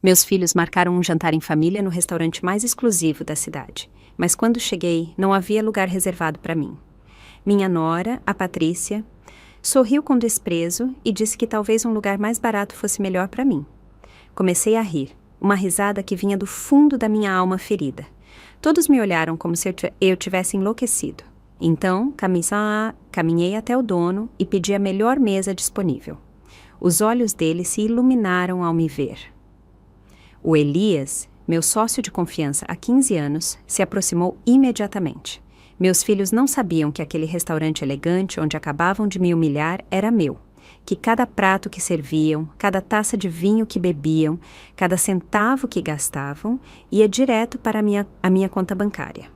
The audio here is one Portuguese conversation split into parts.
Meus filhos marcaram um jantar em família no restaurante mais exclusivo da cidade, mas quando cheguei, não havia lugar reservado para mim. Minha nora, a Patrícia, sorriu com desprezo e disse que talvez um lugar mais barato fosse melhor para mim. Comecei a rir, uma risada que vinha do fundo da minha alma ferida. Todos me olharam como se eu tivesse enlouquecido. Então, caminhei até o dono e pedi a melhor mesa disponível. Os olhos dele se iluminaram ao me ver. O Elias, meu sócio de confiança há 15 anos, se aproximou imediatamente. Meus filhos não sabiam que aquele restaurante elegante onde acabavam de me humilhar era meu, que cada prato que serviam, cada taça de vinho que bebiam, cada centavo que gastavam, ia direto para a minha conta bancária.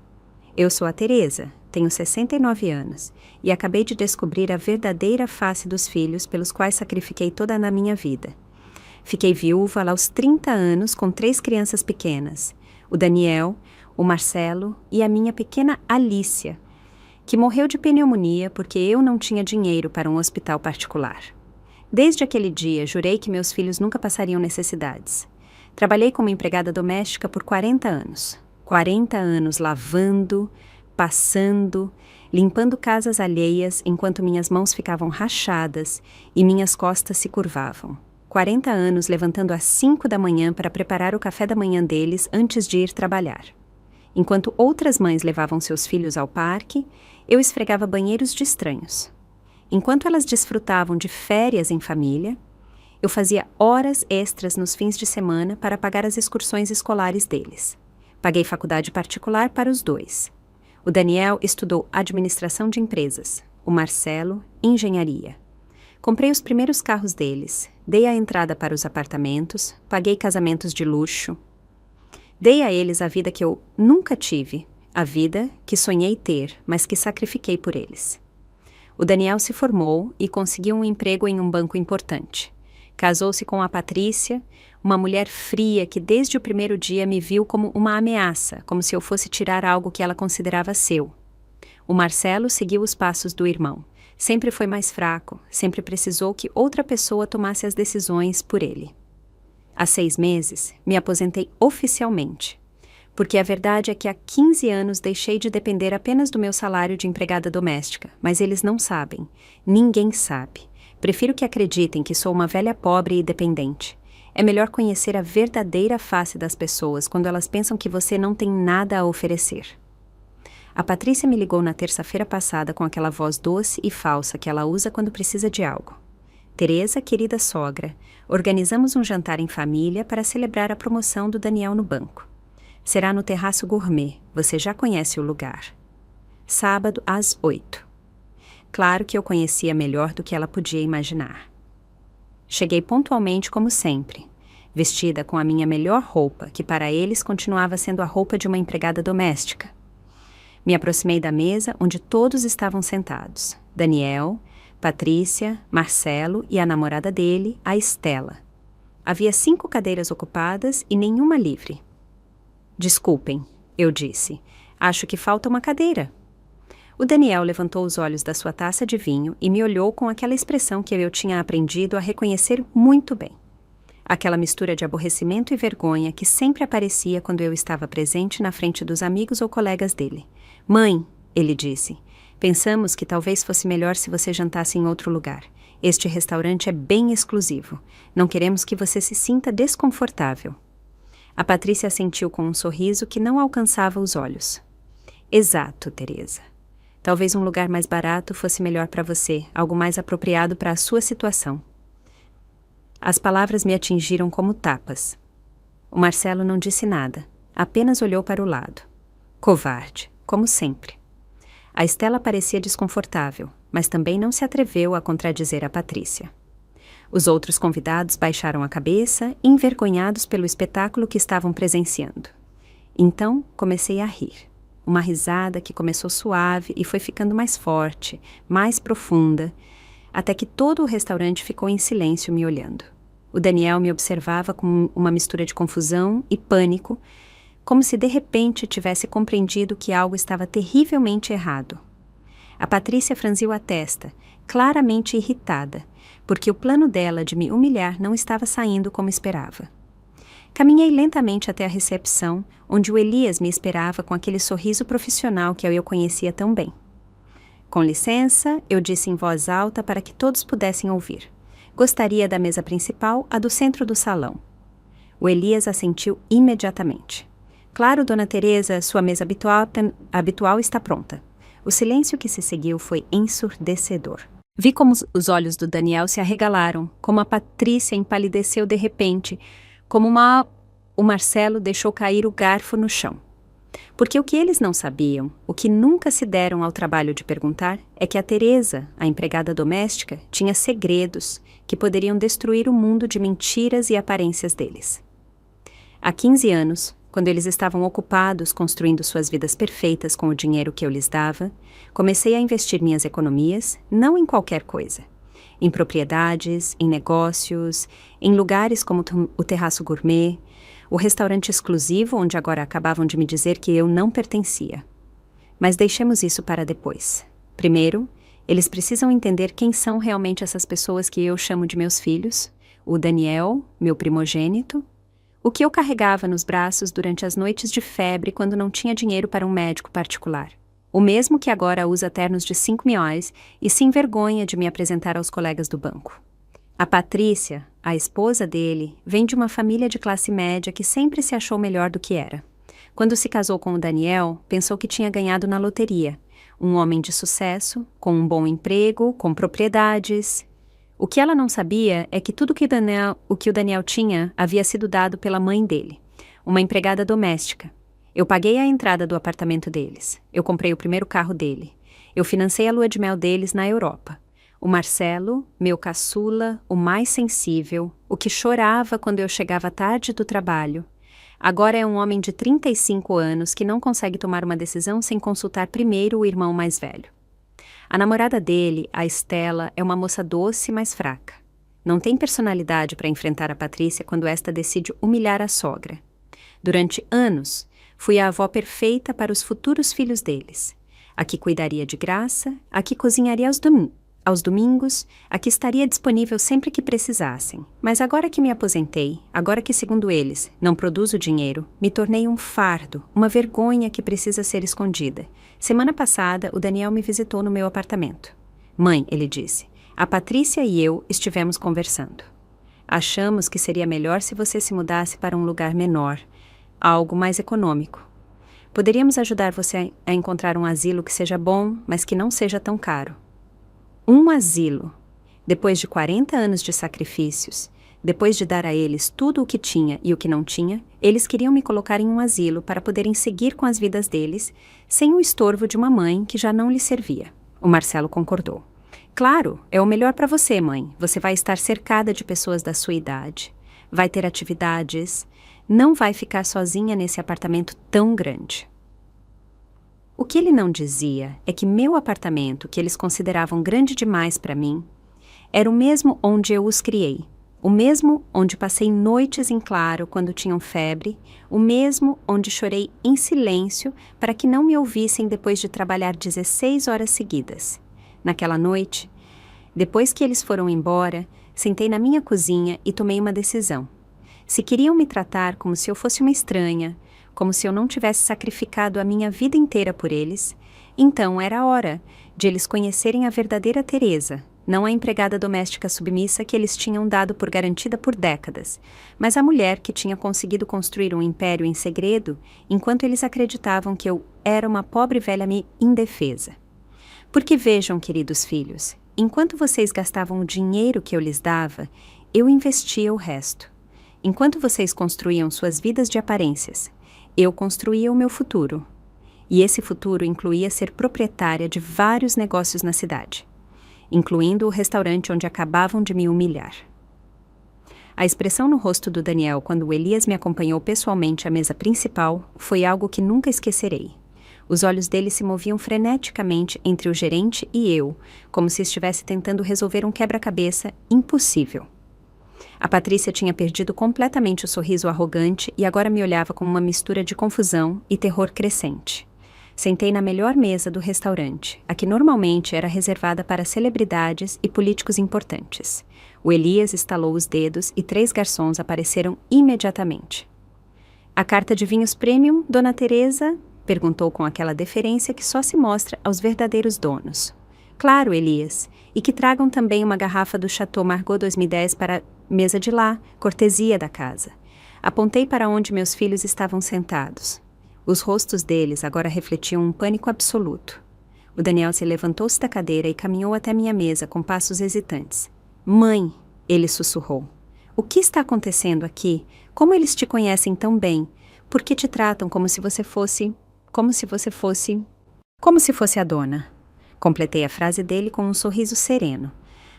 Eu sou a Teresa, tenho 69 anos, e acabei de descobrir a verdadeira face dos filhos pelos quais sacrifiquei toda a minha vida. Fiquei viúva aos 30 anos com 3 crianças pequenas, o Daniel, o Marcelo e a minha pequena Alicia, que morreu de pneumonia porque eu não tinha dinheiro para um hospital particular. Desde aquele dia, jurei que meus filhos nunca passariam necessidades. Trabalhei como empregada doméstica por 40 anos. 40 anos lavando, passando, limpando casas alheias enquanto minhas mãos ficavam rachadas e minhas costas se curvavam. 40 anos levantando às 5 da manhã para preparar o café da manhã deles antes de ir trabalhar. Enquanto outras mães levavam seus filhos ao parque, eu esfregava banheiros de estranhos. Enquanto elas desfrutavam de férias em família, eu fazia horas extras nos fins de semana para pagar as excursões escolares deles. Paguei faculdade particular para os 2. O Daniel estudou administração de empresas, o Marcelo, engenharia. Comprei os primeiros carros deles, dei a entrada para os apartamentos, paguei casamentos de luxo. Dei a eles a vida que eu nunca tive, a vida que sonhei ter, mas que sacrifiquei por eles. O Daniel se formou e conseguiu um emprego em um banco importante. Casou-se com a Patrícia, uma mulher fria que desde o primeiro dia me viu como uma ameaça, como se eu fosse tirar algo que ela considerava seu. O Marcelo seguiu os passos do irmão. Sempre foi mais fraco, sempre precisou que outra pessoa tomasse as decisões por ele. Há 6 meses, me aposentei oficialmente, porque a verdade é que há 15 anos deixei de depender apenas do meu salário de empregada doméstica, mas eles não sabem, ninguém sabe. Prefiro que acreditem que sou uma velha pobre e dependente. É melhor conhecer a verdadeira face das pessoas quando elas pensam que você não tem nada a oferecer. A Patrícia me ligou na terça-feira passada com aquela voz doce e falsa que ela usa quando precisa de algo. Teresa, querida sogra, organizamos um jantar em família para celebrar a promoção do Daniel no banco. Será no Terraço Gourmet, você já conhece o lugar. Sábado às 8. Claro que eu conhecia melhor do que ela podia imaginar. Cheguei pontualmente como sempre, vestida com a minha melhor roupa, que para eles continuava sendo a roupa de uma empregada doméstica. Me aproximei da mesa onde todos estavam sentados. Daniel, Patrícia, Marcelo e a namorada dele, a Estela. Havia 5 cadeiras ocupadas e nenhuma livre. Desculpem, eu disse. Acho que falta uma cadeira. O Daniel levantou os olhos da sua taça de vinho e me olhou com aquela expressão que eu tinha aprendido a reconhecer muito bem. Aquela mistura de aborrecimento e vergonha que sempre aparecia quando eu estava presente na frente dos amigos ou colegas dele. Mãe, ele disse, pensamos que talvez fosse melhor se você jantasse em outro lugar. Este restaurante é bem exclusivo. Não queremos que você se sinta desconfortável. A Patrícia assentiu com um sorriso que não alcançava os olhos. Exato, Teresa. Talvez um lugar mais barato fosse melhor para você, algo mais apropriado para a sua situação. As palavras me atingiram como tapas. O Marcelo não disse nada, apenas olhou para o lado. Covarde, como sempre. A Estela parecia desconfortável, mas também não se atreveu a contradizer a Patrícia. Os outros convidados baixaram a cabeça, envergonhados pelo espetáculo que estavam presenciando. Então, comecei a rir. Uma risada que começou suave e foi ficando mais forte, mais profunda, até que todo o restaurante ficou em silêncio me olhando. O Daniel me observava com uma mistura de confusão e pânico, como se de repente tivesse compreendido que algo estava terrivelmente errado. A Patrícia franziu a testa, claramente irritada, porque o plano dela de me humilhar não estava saindo como esperava. Caminhei lentamente até a recepção, onde o Elias me esperava com aquele sorriso profissional que eu conhecia tão bem. Com licença, eu disse em voz alta para que todos pudessem ouvir. Gostaria da mesa principal, a do centro do salão. O Elias assentiu imediatamente. Claro, Dona Teresa, sua mesa habitual está pronta. O silêncio que se seguiu foi ensurdecedor. Vi como os olhos do Daniel se arregalaram, como a Patrícia empalideceu de repente, como o Marcelo deixou cair o garfo no chão. Porque o que eles não sabiam, o que nunca se deram ao trabalho de perguntar, é que a Teresa, a empregada doméstica, tinha segredos que poderiam destruir o mundo de mentiras e aparências deles. Há 15 anos, quando eles estavam ocupados construindo suas vidas perfeitas com o dinheiro que eu lhes dava, comecei a investir minhas economias, não em qualquer coisa. Em propriedades, em negócios, em lugares como o Terraço Gourmet, o restaurante exclusivo onde agora acabavam de me dizer que eu não pertencia. Mas deixemos isso para depois. Primeiro, eles precisam entender quem são realmente essas pessoas que eu chamo de meus filhos, o Daniel, meu primogênito, o que eu carregava nos braços durante as noites de febre quando não tinha dinheiro para um médico particular. O mesmo que agora usa ternos de 5 mil reais e se envergonha de me apresentar aos colegas do banco. A Patrícia, a esposa dele, vem de uma família de classe média que sempre se achou melhor do que era. Quando se casou com o Daniel, pensou que tinha ganhado na loteria. Um homem de sucesso, com um bom emprego, com propriedades. O que ela não sabia é que tudo o que o Daniel tinha havia sido dado pela mãe dele, uma empregada doméstica. Eu paguei a entrada do apartamento deles. Eu comprei o primeiro carro dele. Eu financei a lua de mel deles na Europa. O Marcelo, meu caçula, o mais sensível, o que chorava quando eu chegava tarde do trabalho, agora é um homem de 35 anos que não consegue tomar uma decisão sem consultar primeiro o irmão mais velho. A namorada dele, a Estela, é uma moça doce, mas fraca. Não tem personalidade para enfrentar a Patrícia quando esta decide humilhar a sogra. Durante anos, fui a avó perfeita para os futuros filhos deles. A que cuidaria de graça, a que cozinharia aos domingos, a que estaria disponível sempre que precisassem. Mas agora que me aposentei, agora que, segundo eles, não produzo dinheiro, me tornei um fardo, uma vergonha que precisa ser escondida. Semana passada, o Daniel me visitou no meu apartamento. Mãe, ele disse, a Patrícia e eu estivemos conversando. Achamos que seria melhor se você se mudasse para um lugar menor, algo mais econômico. Poderíamos ajudar você a encontrar um asilo que seja bom, mas que não seja tão caro. Um asilo. Depois de 40 anos de sacrifícios, depois de dar a eles tudo o que tinha e o que não tinha, eles queriam me colocar em um asilo para poderem seguir com as vidas deles, sem o estorvo de uma mãe que já não lhes servia. O Marcelo concordou. Claro, é o melhor para você, mãe. Você vai estar cercada de pessoas da sua idade. Vai ter atividades. Não vai ficar sozinha nesse apartamento tão grande. O que ele não dizia é que meu apartamento, que eles consideravam grande demais para mim, era o mesmo onde eu os criei, o mesmo onde passei noites em claro quando tinham febre, o mesmo onde chorei em silêncio para que não me ouvissem depois de trabalhar 16 horas seguidas. Naquela noite, depois que eles foram embora, sentei na minha cozinha e tomei uma decisão. Se queriam me tratar como se eu fosse uma estranha, como se eu não tivesse sacrificado a minha vida inteira por eles, então era a hora de eles conhecerem a verdadeira Teresa, não a empregada doméstica submissa que eles tinham dado por garantida por décadas, mas a mulher que tinha conseguido construir um império em segredo, enquanto eles acreditavam que eu era uma pobre velha indefesa. Porque vejam, queridos filhos, enquanto vocês gastavam o dinheiro que eu lhes dava, eu investia o resto. Enquanto vocês construíam suas vidas de aparências, eu construía o meu futuro. E esse futuro incluía ser proprietária de vários negócios na cidade, incluindo o restaurante onde acabavam de me humilhar. A expressão no rosto do Daniel quando o Elias me acompanhou pessoalmente à mesa principal foi algo que nunca esquecerei. Os olhos dele se moviam freneticamente entre o gerente e eu, como se estivesse tentando resolver um quebra-cabeça impossível. A Patrícia tinha perdido completamente o sorriso arrogante e agora me olhava com uma mistura de confusão e terror crescente. Sentei na melhor mesa do restaurante, a que normalmente era reservada para celebridades e políticos importantes. O Elias estalou os dedos e 3 garçons apareceram imediatamente. A carta de vinhos premium, Dona Teresa? Perguntou com aquela deferência que só se mostra aos verdadeiros donos. Claro, Elias. E que tragam também uma garrafa do Chateau Margaux 2010 para a mesa de lá, cortesia da casa. Apontei para onde meus filhos estavam sentados. Os rostos deles agora refletiam um pânico absoluto. O Daniel se levantou-se da cadeira e caminhou até minha mesa com passos hesitantes. Mãe, ele sussurrou. O que está acontecendo aqui? Como eles te conhecem tão bem? Por que te tratam como se você fosse... Como se fosse a dona. Completei a frase dele com um sorriso sereno.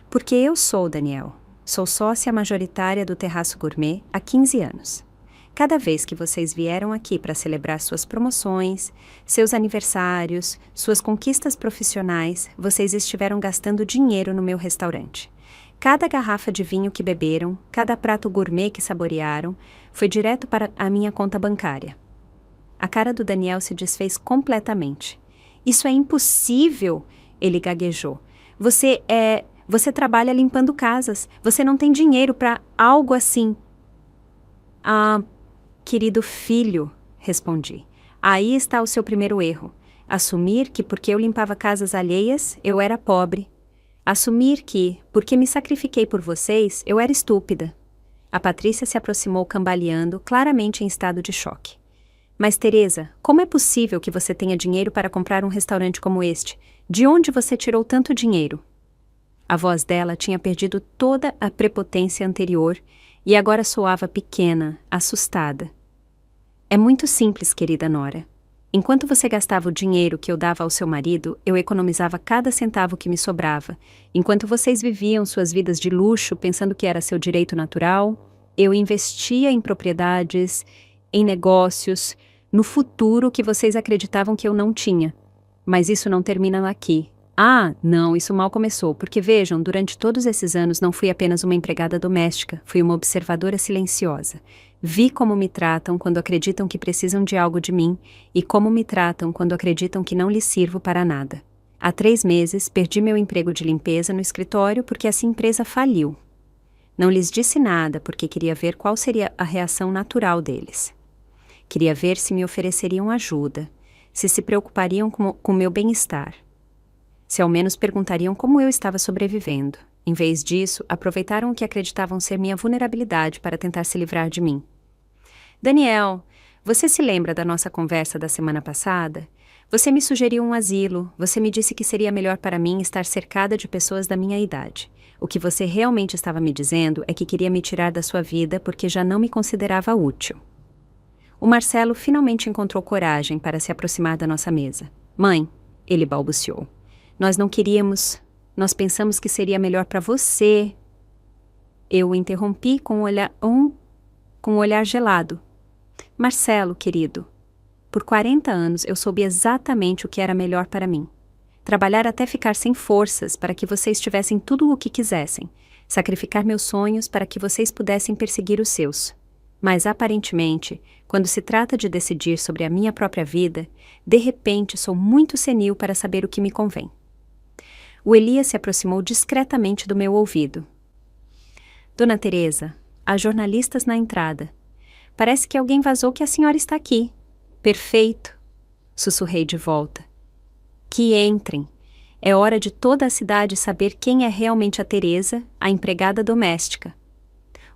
Porque eu sou, Daniel. Sou sócia majoritária do Terraço Gourmet há 15 anos. Cada vez que vocês vieram aqui para celebrar suas promoções, seus aniversários, suas conquistas profissionais, vocês estiveram gastando dinheiro no meu restaurante. Cada garrafa de vinho que beberam, cada prato gourmet que saborearam, foi direto para a minha conta bancária. A cara do Daniel se desfez completamente. Isso é impossível, ele gaguejou. Você trabalha limpando casas. Você não tem dinheiro para algo assim. Ah, querido filho, respondi. Aí está o seu primeiro erro. Assumir que porque eu limpava casas alheias, eu era pobre. Assumir que, porque me sacrifiquei por vocês, eu era estúpida. A Patrícia se aproximou cambaleando, claramente em estado de choque. Mas, Teresa, como é possível que você tenha dinheiro para comprar um restaurante como este? De onde você tirou tanto dinheiro? A voz dela tinha perdido toda a prepotência anterior e agora soava pequena, assustada. É muito simples, querida Nora. Enquanto você gastava o dinheiro que eu dava ao seu marido, eu economizava cada centavo que me sobrava. Enquanto vocês viviam suas vidas de luxo, pensando que era seu direito natural, eu investia em propriedades, em negócios, no futuro que vocês acreditavam que eu não tinha. Mas isso não termina aqui. Ah, não, isso mal começou, porque vejam, durante todos esses anos não fui apenas uma empregada doméstica, fui uma observadora silenciosa. Vi como me tratam quando acreditam que precisam de algo de mim e como me tratam quando acreditam que não lhes sirvo para nada. Há 3 meses, perdi meu emprego de limpeza no escritório porque essa empresa faliu. Não lhes disse nada porque queria ver qual seria a reação natural deles. Queria ver se me ofereceriam ajuda, se preocupariam com meu bem-estar. Se ao menos perguntariam como eu estava sobrevivendo. Em vez disso, aproveitaram o que acreditavam ser minha vulnerabilidade para tentar se livrar de mim. Daniel, você se lembra da nossa conversa da semana passada? Você me sugeriu um asilo, você me disse que seria melhor para mim estar cercada de pessoas da minha idade. O que você realmente estava me dizendo é que queria me tirar da sua vida porque já não me considerava útil. O Marcelo finalmente encontrou coragem para se aproximar da nossa mesa. Mãe, ele balbuciou. Nós pensamos que seria melhor para você. Eu o interrompi com um olhar gelado. Marcelo, querido, por 40 anos eu soube exatamente o que era melhor para mim. Trabalhar até ficar sem forças para que vocês tivessem tudo o que quisessem. Sacrificar meus sonhos para que vocês pudessem perseguir os seus. Mas, aparentemente, quando se trata de decidir sobre a minha própria vida, de repente sou muito senil para saber o que me convém. O Elias se aproximou discretamente do meu ouvido. Dona Teresa, há jornalistas na entrada. Parece que alguém vazou que a senhora está aqui. Perfeito, sussurrei de volta. Que entrem. É hora de toda a cidade saber quem é realmente a Teresa, a empregada doméstica.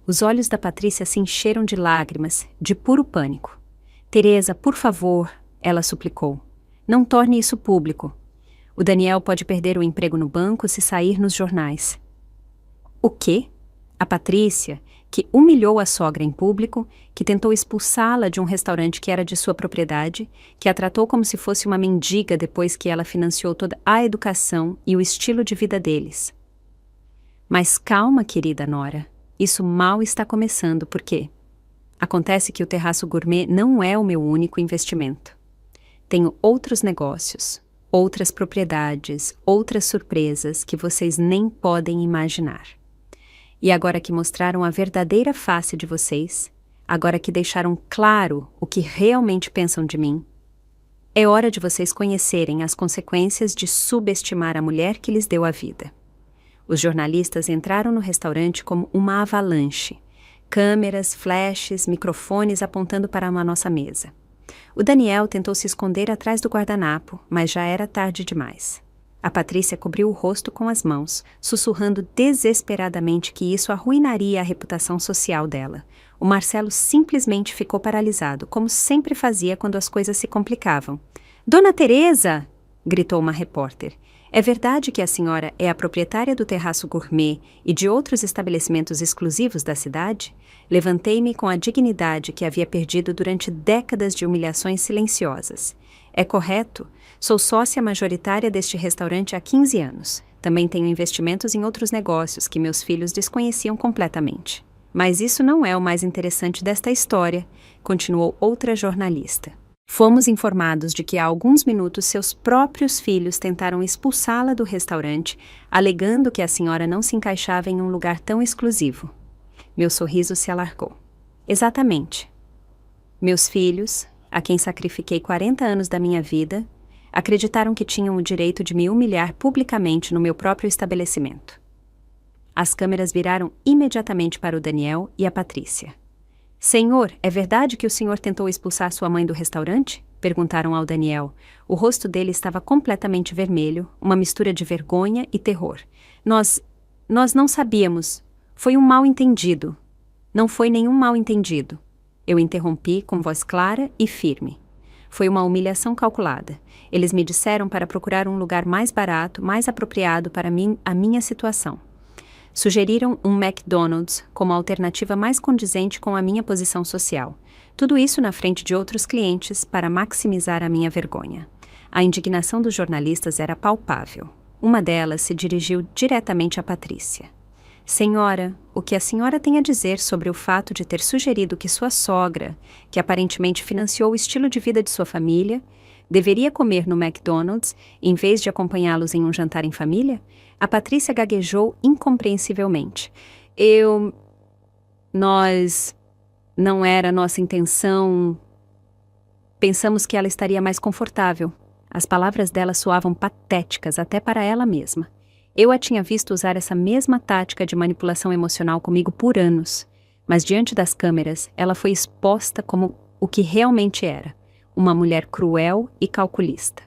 Os olhos da Patrícia se encheram de lágrimas, de puro pânico. Teresa, por favor, ela suplicou. Não torne isso público. O Daniel pode perder o emprego no banco se sair nos jornais. O quê? A Patrícia, que humilhou a sogra em público, que tentou expulsá-la de um restaurante que era de sua propriedade, que a tratou como se fosse uma mendiga depois que ela financiou toda a educação e o estilo de vida deles. Mas calma, querida Nora. Isso mal está começando, por quê? Acontece que o Terraço Gourmet não é o meu único investimento. Tenho outros negócios, outras propriedades, outras surpresas que vocês nem podem imaginar. E agora que mostraram a verdadeira face de vocês, agora que deixaram claro o que realmente pensam de mim, É hora de vocês conhecerem as consequências de subestimar a mulher que lhes deu a vida. Os jornalistas entraram no restaurante como uma avalanche. Câmeras, flashes, microfones apontando para a nossa mesa. O Daniel tentou se esconder atrás do guardanapo, mas já era tarde demais. A Patrícia cobriu o rosto com as mãos, sussurrando desesperadamente que isso arruinaria a reputação social dela. O Marcelo simplesmente ficou paralisado, como sempre fazia quando as coisas se complicavam. «Dona Teresa!» gritou uma repórter. «É verdade que a senhora é a proprietária do terraço gourmet e de outros estabelecimentos exclusivos da cidade?» Levantei-me com a dignidade que havia perdido durante décadas de humilhações silenciosas. «É correto? Sou sócia majoritária deste restaurante há 15 anos. Também tenho investimentos em outros negócios que meus filhos desconheciam completamente. Mas isso não é o mais interessante desta história», continuou outra jornalista. «Fomos informados de que há alguns minutos seus próprios filhos tentaram expulsá-la do restaurante, alegando que a senhora não se encaixava em um lugar tão exclusivo». Meu sorriso se alargou. «Exatamente. Meus filhos, a quem sacrifiquei 40 anos da minha vida, acreditaram que tinham o direito de me humilhar publicamente no meu próprio estabelecimento». As câmeras viraram imediatamente para o Daniel e a Patrícia. «Senhor, é verdade que o senhor tentou expulsar sua mãe do restaurante?» perguntaram ao Daniel. O rosto dele estava completamente vermelho, uma mistura de vergonha e terror. Nós não sabíamos. Foi um mal-entendido». «Não foi nenhum mal-entendido», eu interrompi com voz clara e firme. «Foi uma humilhação calculada. Eles me disseram para procurar um lugar mais barato, mais apropriado para mim, a minha situação. Sugeriram um McDonald's como a alternativa mais condizente com a minha posição social. Tudo isso na frente de outros clientes para maximizar a minha vergonha». A indignação dos jornalistas era palpável. Uma delas se dirigiu diretamente a Patrícia. «Senhora, o que a senhora tem a dizer sobre o fato de ter sugerido que sua sogra, que aparentemente financiou o estilo de vida de sua família, deveria comer no McDonald's em vez de acompanhá-los em um jantar em família?» A Patrícia gaguejou incompreensivelmente. Nós... Não era nossa intenção. Pensamos que ela estaria mais confortável». As palavras dela soavam patéticas até para ela mesma. Eu a tinha visto usar essa mesma tática de manipulação emocional comigo por anos, mas diante das câmeras ela foi exposta como o que realmente era, uma mulher cruel e calculista.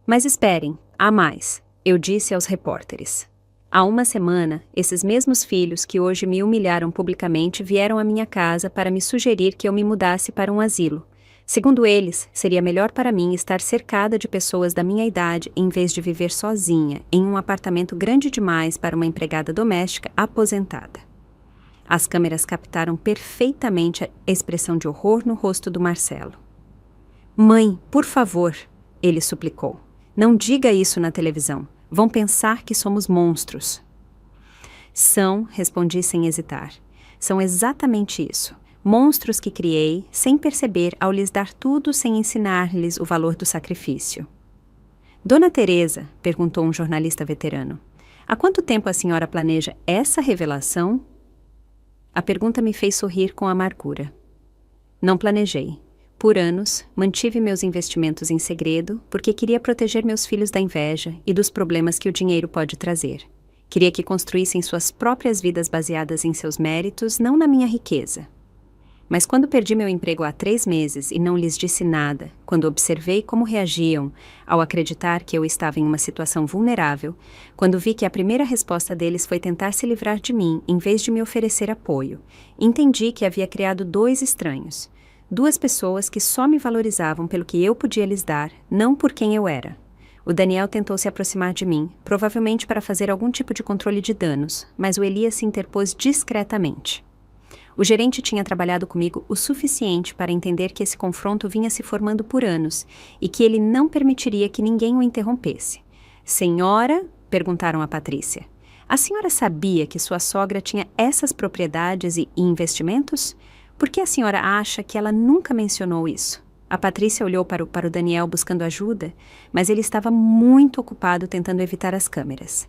«Mas esperem, há mais», eu disse aos repórteres. Há uma semana, esses mesmos filhos que hoje me humilharam publicamente vieram à minha casa para me sugerir que eu me mudasse para um asilo. Segundo eles, seria melhor para mim estar cercada de pessoas da minha idade em vez de viver sozinha em um apartamento grande demais para uma empregada doméstica aposentada. As câmeras captaram perfeitamente a expressão de horror no rosto do Marcelo. «Mãe, por favor», ele suplicou, «não diga isso na televisão. Vão pensar que somos monstros». «São», respondi sem hesitar. «São exatamente isso. Monstros que criei, sem perceber, ao lhes dar tudo sem ensinar-lhes o valor do sacrifício». «Dona Teresa», perguntou um jornalista veterano, «há quanto tempo a senhora planeja essa revelação?» A pergunta me fez sorrir com amargura. Não planejei. Por anos, mantive meus investimentos em segredo porque queria proteger meus filhos da inveja e dos problemas que o dinheiro pode trazer. Queria que construíssem suas próprias vidas baseadas em seus méritos, não na minha riqueza. Mas quando perdi meu emprego há 3 meses e não lhes disse nada, quando observei como reagiam ao acreditar que eu estava em uma situação vulnerável, quando vi que a primeira resposta deles foi tentar se livrar de mim em vez de me oferecer apoio, entendi que havia criado 2 estranhos, 2 pessoas que só me valorizavam pelo que eu podia lhes dar, não por quem eu era. O Daniel tentou se aproximar de mim, provavelmente para fazer algum tipo de controle de danos, mas o Elias se interpôs discretamente. O gerente tinha trabalhado comigo o suficiente para entender que esse confronto vinha se formando por anos e que ele não permitiria que ninguém o interrompesse. «Senhora?» perguntaram a Patrícia. «A senhora sabia que sua sogra tinha essas propriedades e investimentos? Por que a senhora acha que ela nunca mencionou isso?» A Patrícia olhou para o Daniel buscando ajuda, mas ele estava muito ocupado tentando evitar as câmeras.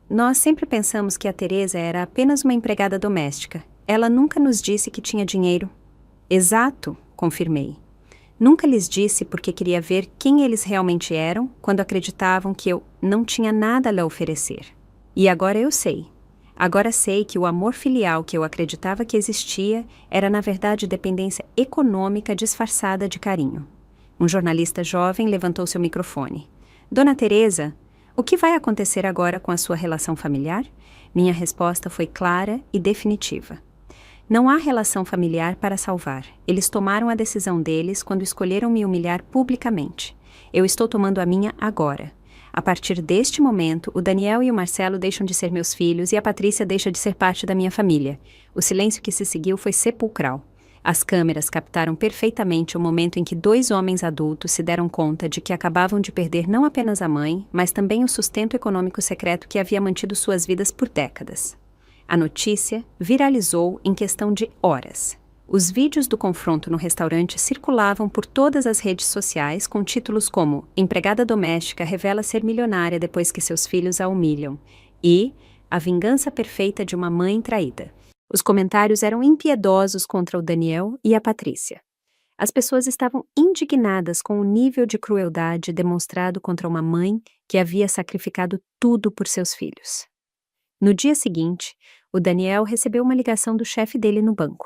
Nós sempre pensamos que a Teresa era apenas uma empregada doméstica. Ela nunca nos disse que tinha dinheiro». «Exato», confirmei. Nunca lhes disse porque queria ver quem eles realmente eram quando acreditavam que eu não tinha nada a lhe oferecer. E agora eu sei. Agora sei que o amor filial que eu acreditava que existia era na verdade dependência econômica disfarçada de carinho. Um jornalista jovem levantou seu microfone. Dona Teresa, o que vai acontecer agora com a sua relação familiar? Minha resposta foi clara e definitiva. Não há relação familiar para salvar. Eles tomaram a decisão deles quando escolheram me humilhar publicamente. Eu estou tomando a minha agora. A partir deste momento, o Daniel e o Marcelo deixam de ser meus filhos e a Patrícia deixa de ser parte da minha família. O silêncio que se seguiu foi sepulcral. As câmeras captaram perfeitamente o momento em que dois homens adultos se deram conta de que acabavam de perder não apenas a mãe, mas também o sustento econômico secreto que havia mantido suas vidas por décadas. A notícia viralizou em questão de horas. Os vídeos do confronto no restaurante circulavam por todas as redes sociais com títulos como Empregada doméstica revela ser milionária depois que seus filhos a humilham e A vingança perfeita de uma mãe traída. Os comentários eram impiedosos contra o Daniel e a Patrícia. As pessoas estavam indignadas com o nível de crueldade demonstrado contra uma mãe que havia sacrificado tudo por seus filhos. No dia seguinte, o Daniel recebeu uma ligação do chefe dele no banco.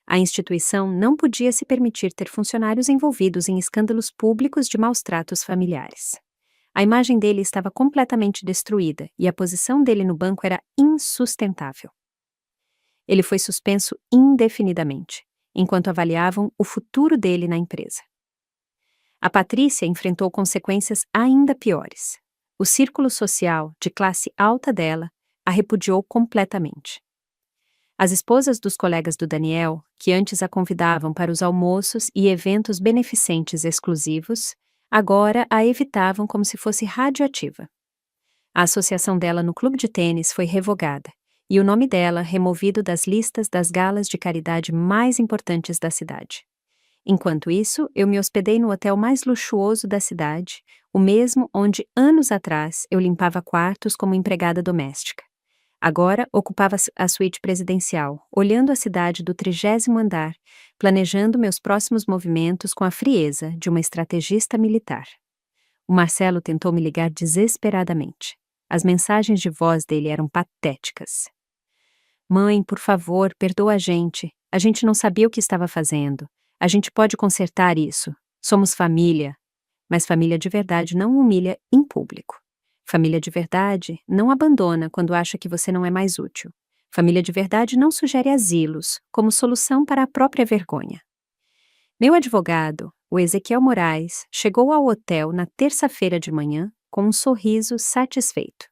A instituição não podia se permitir ter funcionários envolvidos em escândalos públicos de maus-tratos familiares. A imagem dele estava completamente destruída e a posição dele no banco era insustentável. Ele foi suspenso indefinidamente, enquanto avaliavam o futuro dele na empresa. A Patrícia enfrentou consequências ainda piores. O círculo social de classe alta dela a repudiou completamente. As esposas dos colegas do Daniel, que antes a convidavam para os almoços e eventos beneficentes exclusivos, agora a evitavam como se fosse radioativa. A associação dela no clube de tênis foi revogada e o nome dela removido das listas das galas de caridade mais importantes da cidade. Enquanto isso, eu me hospedei no hotel mais luxuoso da cidade, o mesmo onde anos atrás eu limpava quartos como empregada doméstica. Agora ocupava a suíte presidencial, olhando a cidade do 30º andar, planejando meus próximos movimentos com a frieza de uma estrategista militar. O Marcelo tentou me ligar desesperadamente. As mensagens de voz dele eram patéticas. Mãe, por favor, perdoa a gente. A gente não sabia o que estava fazendo. A gente pode consertar isso. Somos família. Mas família de verdade não humilha em público. Família de verdade não abandona quando acha que você não é mais útil. Família de verdade não sugere asilos como solução para a própria vergonha. Meu advogado, o Ezequiel Moraes, chegou ao hotel na terça-feira de manhã com um sorriso satisfeito.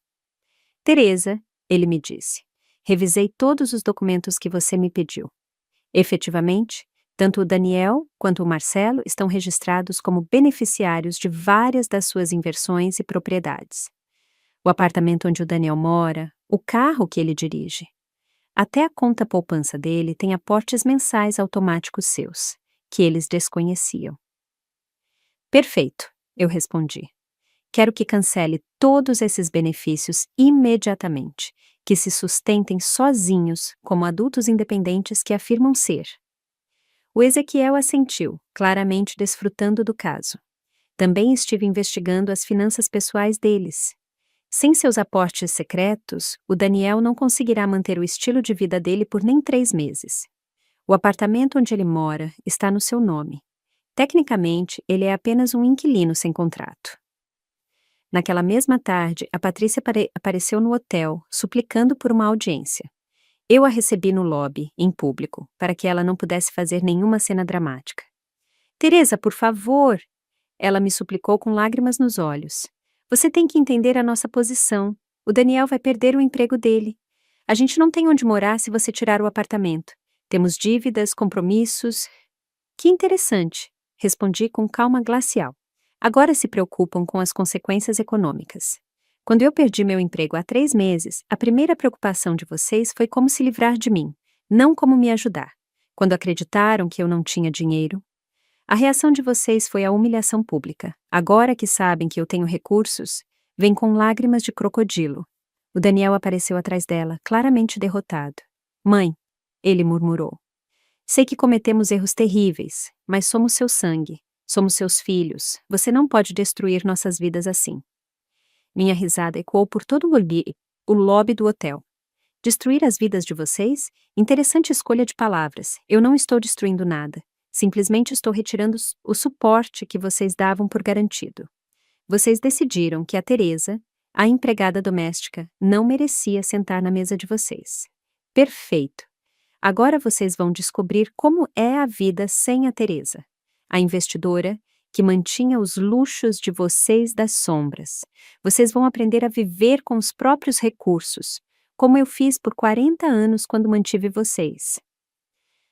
Teresa, ele me disse, revisei todos os documentos que você me pediu. Efetivamente, tanto o Daniel quanto o Marcelo estão registrados como beneficiários de várias das suas inversões e propriedades. O apartamento onde o Daniel mora, o carro que ele dirige. Até a conta poupança dele tem aportes mensais automáticos seus, que eles desconheciam. Perfeito, eu respondi. Quero que cancele todos esses benefícios imediatamente, que se sustentem sozinhos como adultos independentes que afirmam ser. O Ezequiel assentiu, claramente desfrutando do caso. Também estive investigando as finanças pessoais deles. Sem seus aportes secretos, o Daniel não conseguirá manter o estilo de vida dele por nem 3 meses. O apartamento onde ele mora está no seu nome. Tecnicamente, ele é apenas um inquilino sem contrato. Naquela mesma tarde, a Patrícia apareceu no hotel, suplicando por uma audiência. Eu a recebi no lobby, em público, para que ela não pudesse fazer nenhuma cena dramática. Teresa, por favor! Ela me suplicou com lágrimas nos olhos. Você tem que entender a nossa posição. O Daniel vai perder o emprego dele. A gente não tem onde morar se você tirar o apartamento. Temos dívidas, compromissos. Que interessante, respondi com calma glacial. Agora se preocupam com as consequências econômicas. Quando eu perdi meu emprego há 3 meses, a primeira preocupação de vocês foi como se livrar de mim, não como me ajudar. Quando acreditaram que eu não tinha dinheiro, a reação de vocês foi a humilhação pública. Agora que sabem que eu tenho recursos, vem com lágrimas de crocodilo. O Daniel apareceu atrás dela, claramente derrotado. Mãe, ele murmurou. Sei que cometemos erros terríveis, mas somos seu sangue. Somos seus filhos. Você não pode destruir nossas vidas assim. Minha risada ecoou por todo o lobby do hotel. Destruir as vidas de vocês? Interessante escolha de palavras. Eu não estou destruindo nada. Simplesmente estou retirando o suporte que vocês davam por garantido. Vocês decidiram que a Teresa, a empregada doméstica, não merecia sentar na mesa de vocês. Perfeito. Agora vocês vão descobrir como é a vida sem a Teresa, a investidora que mantinha os luxos de vocês das sombras. Vocês vão aprender a viver com os próprios recursos, como eu fiz por 40 anos quando mantive vocês.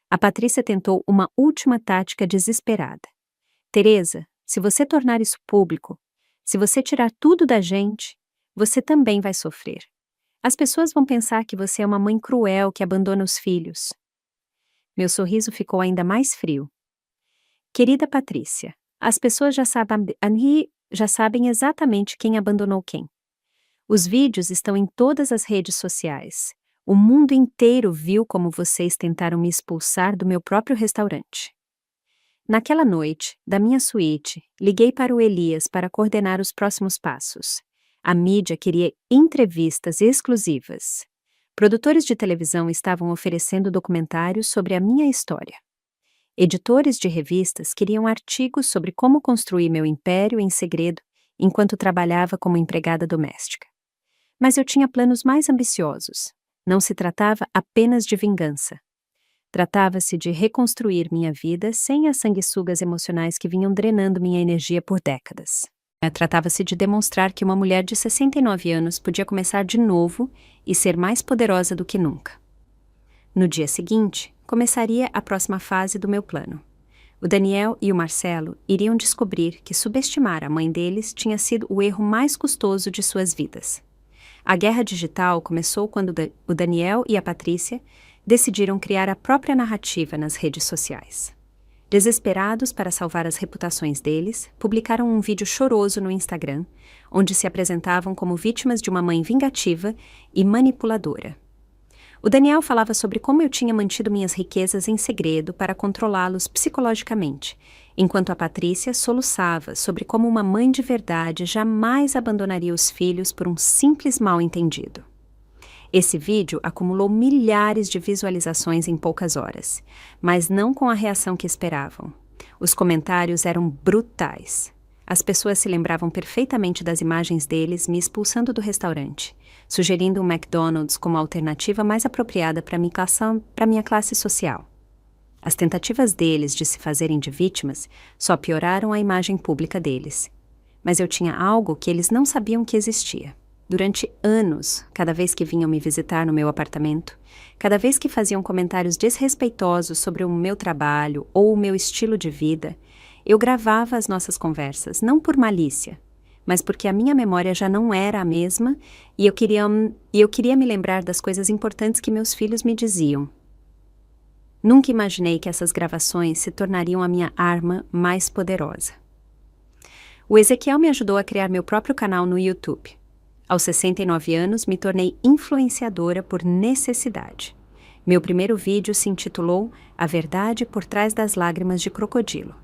A Patrícia tentou uma última tática desesperada. Teresa, se você tornar isso público, se você tirar tudo da gente, você também vai sofrer. As pessoas vão pensar que você é uma mãe cruel que abandona os filhos. Meu sorriso ficou ainda mais frio. Querida Patrícia, as pessoas já sabem exatamente quem abandonou quem. Os vídeos estão em todas as redes sociais. O mundo inteiro viu como vocês tentaram me expulsar do meu próprio restaurante. Naquela noite, da minha suíte, liguei para o Elias para coordenar os próximos passos. A mídia queria entrevistas exclusivas. Produtores de televisão estavam oferecendo documentários sobre a minha história. Editores de revistas queriam artigos sobre como construir meu império em segredo enquanto trabalhava como empregada doméstica. Mas eu tinha planos mais ambiciosos. Não se tratava apenas de vingança. Tratava-se de reconstruir minha vida sem as sanguessugas emocionais que vinham drenando minha energia por décadas. Tratava-se de demonstrar que uma mulher de 69 anos podia começar de novo e ser mais poderosa do que nunca. No dia seguinte, começaria a próxima fase do meu plano. O Daniel e o Marcelo iriam descobrir que subestimar a mãe deles tinha sido o erro mais custoso de suas vidas. A guerra digital começou quando o Daniel e a Patrícia decidiram criar a própria narrativa nas redes sociais. Desesperados para salvar as reputações deles, publicaram um vídeo choroso no Instagram, onde se apresentavam como vítimas de uma mãe vingativa e manipuladora. O Daniel falava sobre como eu tinha mantido minhas riquezas em segredo para controlá-los psicologicamente, enquanto a Patrícia soluçava sobre como uma mãe de verdade jamais abandonaria os filhos por um simples mal-entendido. Esse vídeo acumulou milhares de visualizações em poucas horas, mas não com a reação que esperavam. Os comentários eram brutais. As pessoas se lembravam perfeitamente das imagens deles me expulsando do restaurante, sugerindo um McDonald's como a alternativa mais apropriada para minha classe social. As tentativas deles de se fazerem de vítimas só pioraram a imagem pública deles. Mas eu tinha algo que eles não sabiam que existia. Durante anos, cada vez que vinham me visitar no meu apartamento, cada vez que faziam comentários desrespeitosos sobre o meu trabalho ou o meu estilo de vida, eu gravava as nossas conversas, não por malícia, mas porque a minha memória já não era a mesma e eu queria me lembrar das coisas importantes que meus filhos me diziam. Nunca imaginei que essas gravações se tornariam a minha arma mais poderosa. O Ezequiel me ajudou a criar meu próprio canal no YouTube. Aos 69 anos, me tornei influenciadora por necessidade. Meu primeiro vídeo se intitulou A Verdade por Trás das Lágrimas de Crocodilo.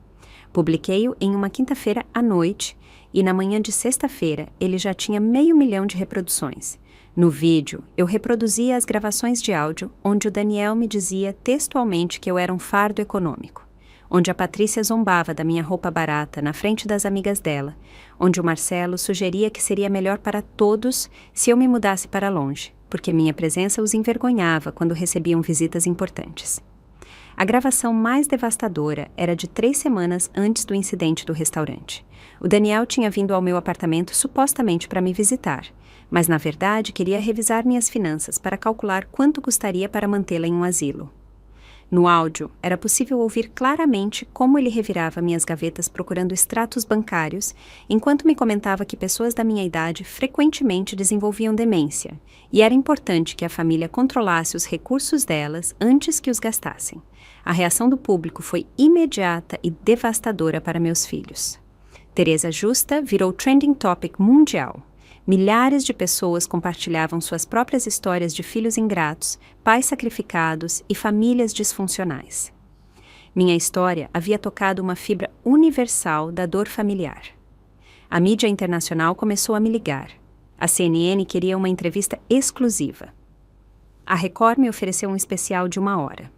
Publiquei-o em uma quinta-feira à noite e na manhã de sexta-feira ele já tinha 500 mil de reproduções. No vídeo, eu reproduzia as gravações de áudio onde o Daniel me dizia textualmente que eu era um fardo econômico, onde a Patrícia zombava da minha roupa barata na frente das amigas dela, onde o Marcelo sugeria que seria melhor para todos se eu me mudasse para longe, porque minha presença os envergonhava quando recebiam visitas importantes. A gravação mais devastadora era de 3 semanas antes do incidente do restaurante. O Daniel tinha vindo ao meu apartamento supostamente para me visitar, mas na verdade queria revisar minhas finanças para calcular quanto custaria para mantê-la em um asilo. No áudio, era possível ouvir claramente como ele revirava minhas gavetas procurando extratos bancários, enquanto me comentava que pessoas da minha idade frequentemente desenvolviam demência, e era importante que a família controlasse os recursos delas antes que os gastassem. A reação do público foi imediata e devastadora para meus filhos. Teresa Justa virou trending topic mundial. Milhares de pessoas compartilhavam suas próprias histórias de filhos ingratos, pais sacrificados e famílias disfuncionais. Minha história havia tocado uma fibra universal da dor familiar. A mídia internacional começou a me ligar. A CNN queria uma entrevista exclusiva. A Record me ofereceu um especial de 1 hora.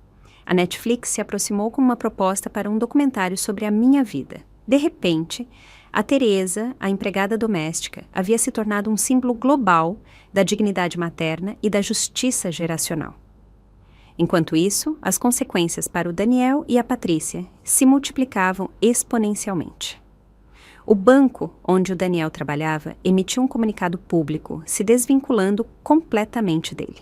A Netflix se aproximou com uma proposta para um documentário sobre a minha vida. De repente, a Teresa, a empregada doméstica, havia se tornado um símbolo global da dignidade materna e da justiça geracional. Enquanto isso, as consequências para o Daniel e a Patrícia se multiplicavam exponencialmente. O banco onde o Daniel trabalhava emitiu um comunicado público se desvinculando completamente dele.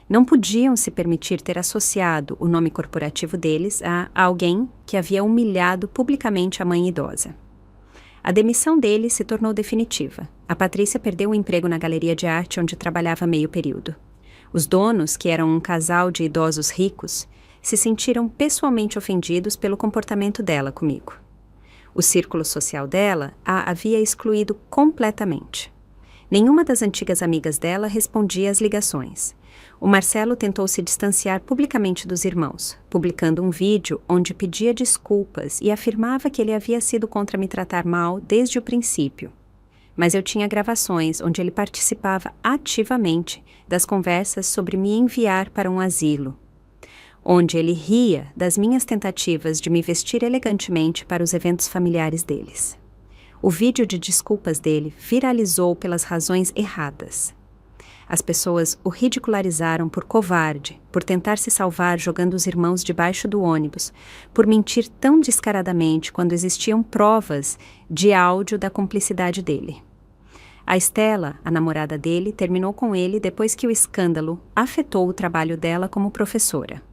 Não podiam se permitir ter associado o nome corporativo deles a alguém que havia humilhado publicamente a mãe idosa. A demissão dele se tornou definitiva. A Patrícia perdeu o emprego na galeria de arte onde trabalhava meio período. Os donos, que eram um casal de idosos ricos, se sentiram pessoalmente ofendidos pelo comportamento dela comigo. O círculo social dela a havia excluído completamente. Nenhuma das antigas amigas dela respondia às ligações. O Marcelo tentou se distanciar publicamente dos irmãos, publicando um vídeo onde pedia desculpas e afirmava que ele havia sido contra me tratar mal desde o princípio. Mas eu tinha gravações onde ele participava ativamente das conversas sobre me enviar para um asilo, onde ele ria das minhas tentativas de me vestir elegantemente para os eventos familiares deles. O vídeo de desculpas dele viralizou pelas razões erradas. As pessoas o ridicularizaram por covarde, por tentar se salvar jogando os irmãos debaixo do ônibus, por mentir tão descaradamente quando existiam provas de áudio da cumplicidade dele. A Estela, a namorada dele, terminou com ele depois que o escândalo afetou o trabalho dela como professora.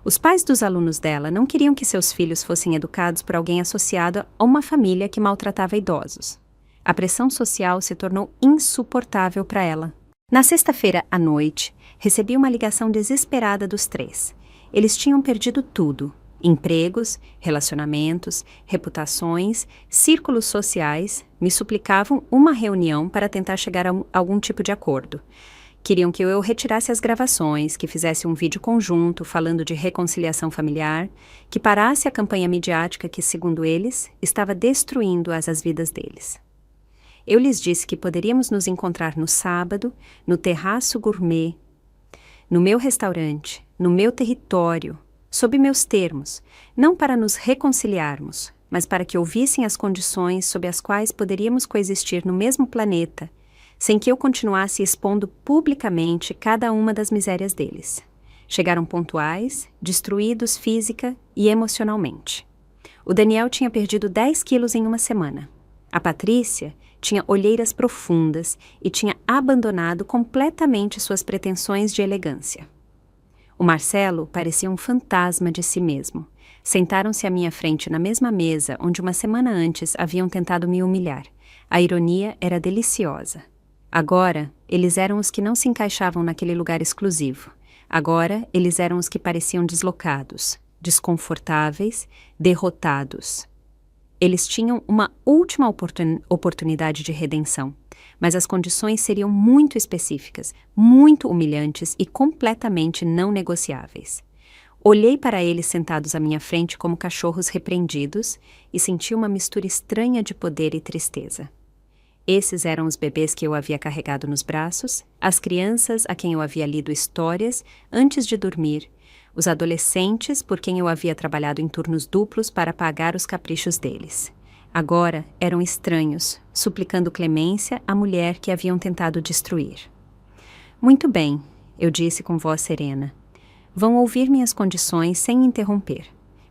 Os pais dos alunos dela não queriam que seus filhos fossem educados por alguém associado a uma família que maltratava idosos. A pressão social se tornou insuportável para ela. Na sexta-feira à noite, recebi uma ligação desesperada dos 3. Eles tinham perdido tudo: empregos, relacionamentos, reputações, círculos sociais. Me suplicavam uma reunião para tentar chegar a algum tipo de acordo. Queriam que eu retirasse as gravações, que fizesse um vídeo conjunto falando de reconciliação familiar, que parasse a campanha midiática que, segundo eles, estava destruindo as vidas deles. Eu lhes disse que poderíamos nos encontrar no sábado, no terraço gourmet, no meu restaurante, no meu território, sob meus termos, não para nos reconciliarmos, mas para que ouvissem as condições sob as quais poderíamos coexistir no mesmo planeta, sem que eu continuasse expondo publicamente cada uma das misérias deles. Chegaram pontuais, destruídos física e emocionalmente. O Daniel tinha perdido 10 quilos em uma semana. A Patrícia tinha olheiras profundas e tinha abandonado completamente suas pretensões de elegância. O Marcelo parecia um fantasma de si mesmo. Sentaram-se à minha frente na mesma mesa onde uma semana antes haviam tentado me humilhar. A ironia era deliciosa. Agora, eles eram os que não se encaixavam naquele lugar exclusivo. Agora, eles eram os que pareciam deslocados, desconfortáveis, derrotados. Eles tinham uma última oportunidade de redenção, mas as condições seriam muito específicas, muito humilhantes e completamente não negociáveis. Olhei para eles sentados à minha frente como cachorros repreendidos e senti uma mistura estranha de poder e tristeza. Esses eram os bebês que eu havia carregado nos braços, as crianças a quem eu havia lido histórias antes de dormir, os adolescentes por quem eu havia trabalhado em turnos duplos para pagar os caprichos deles. Agora eram estranhos, suplicando clemência à mulher que haviam tentado destruir. Muito bem, eu disse com voz serena. Vão ouvir minhas condições sem interromper.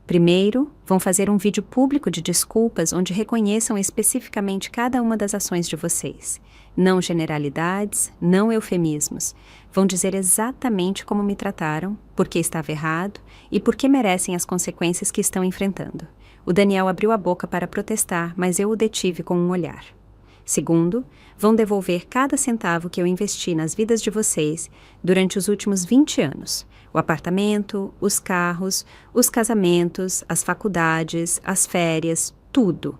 Primeiro, vão fazer um vídeo público de desculpas onde reconheçam especificamente cada uma das ações de vocês. Não generalidades, não eufemismos. Vão dizer exatamente como me trataram, por que estava errado e por que merecem as consequências que estão enfrentando. O Daniel abriu a boca para protestar, mas eu o detive com um olhar. Segundo, vão devolver cada centavo que eu investi nas vidas de vocês durante os últimos 20 anos. O apartamento, os carros, os casamentos, as faculdades, as férias, tudo.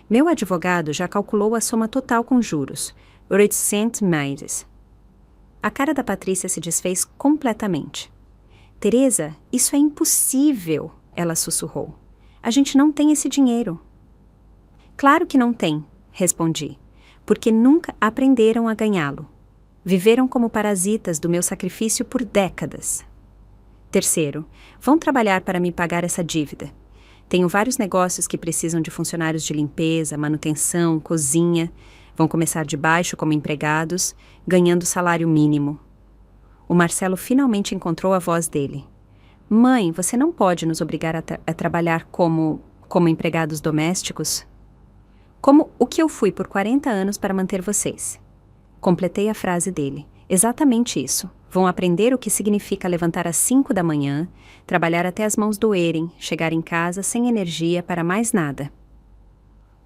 Meu advogado já calculou a soma total com juros, 800 milhas. A cara da Patrícia se desfez completamente. Teresa, isso é impossível, ela sussurrou. A gente não tem esse dinheiro. Claro que não tem, respondi, porque nunca aprenderam a ganhá-lo. Viveram como parasitas do meu sacrifício por décadas. Terceiro, vão trabalhar para me pagar essa dívida. Tenho vários negócios que precisam de funcionários de limpeza, manutenção, cozinha. Vão começar de baixo como empregados, ganhando salário mínimo. O Marcelo finalmente encontrou a voz dele. Mãe, você não pode nos obrigar a trabalhar como empregados domésticos? Como o que eu fui por 40 anos para manter vocês. Completei a frase dele. Exatamente isso. Vão aprender o que significa levantar às 5 da manhã, trabalhar até as mãos doerem, chegar em casa sem energia para mais nada.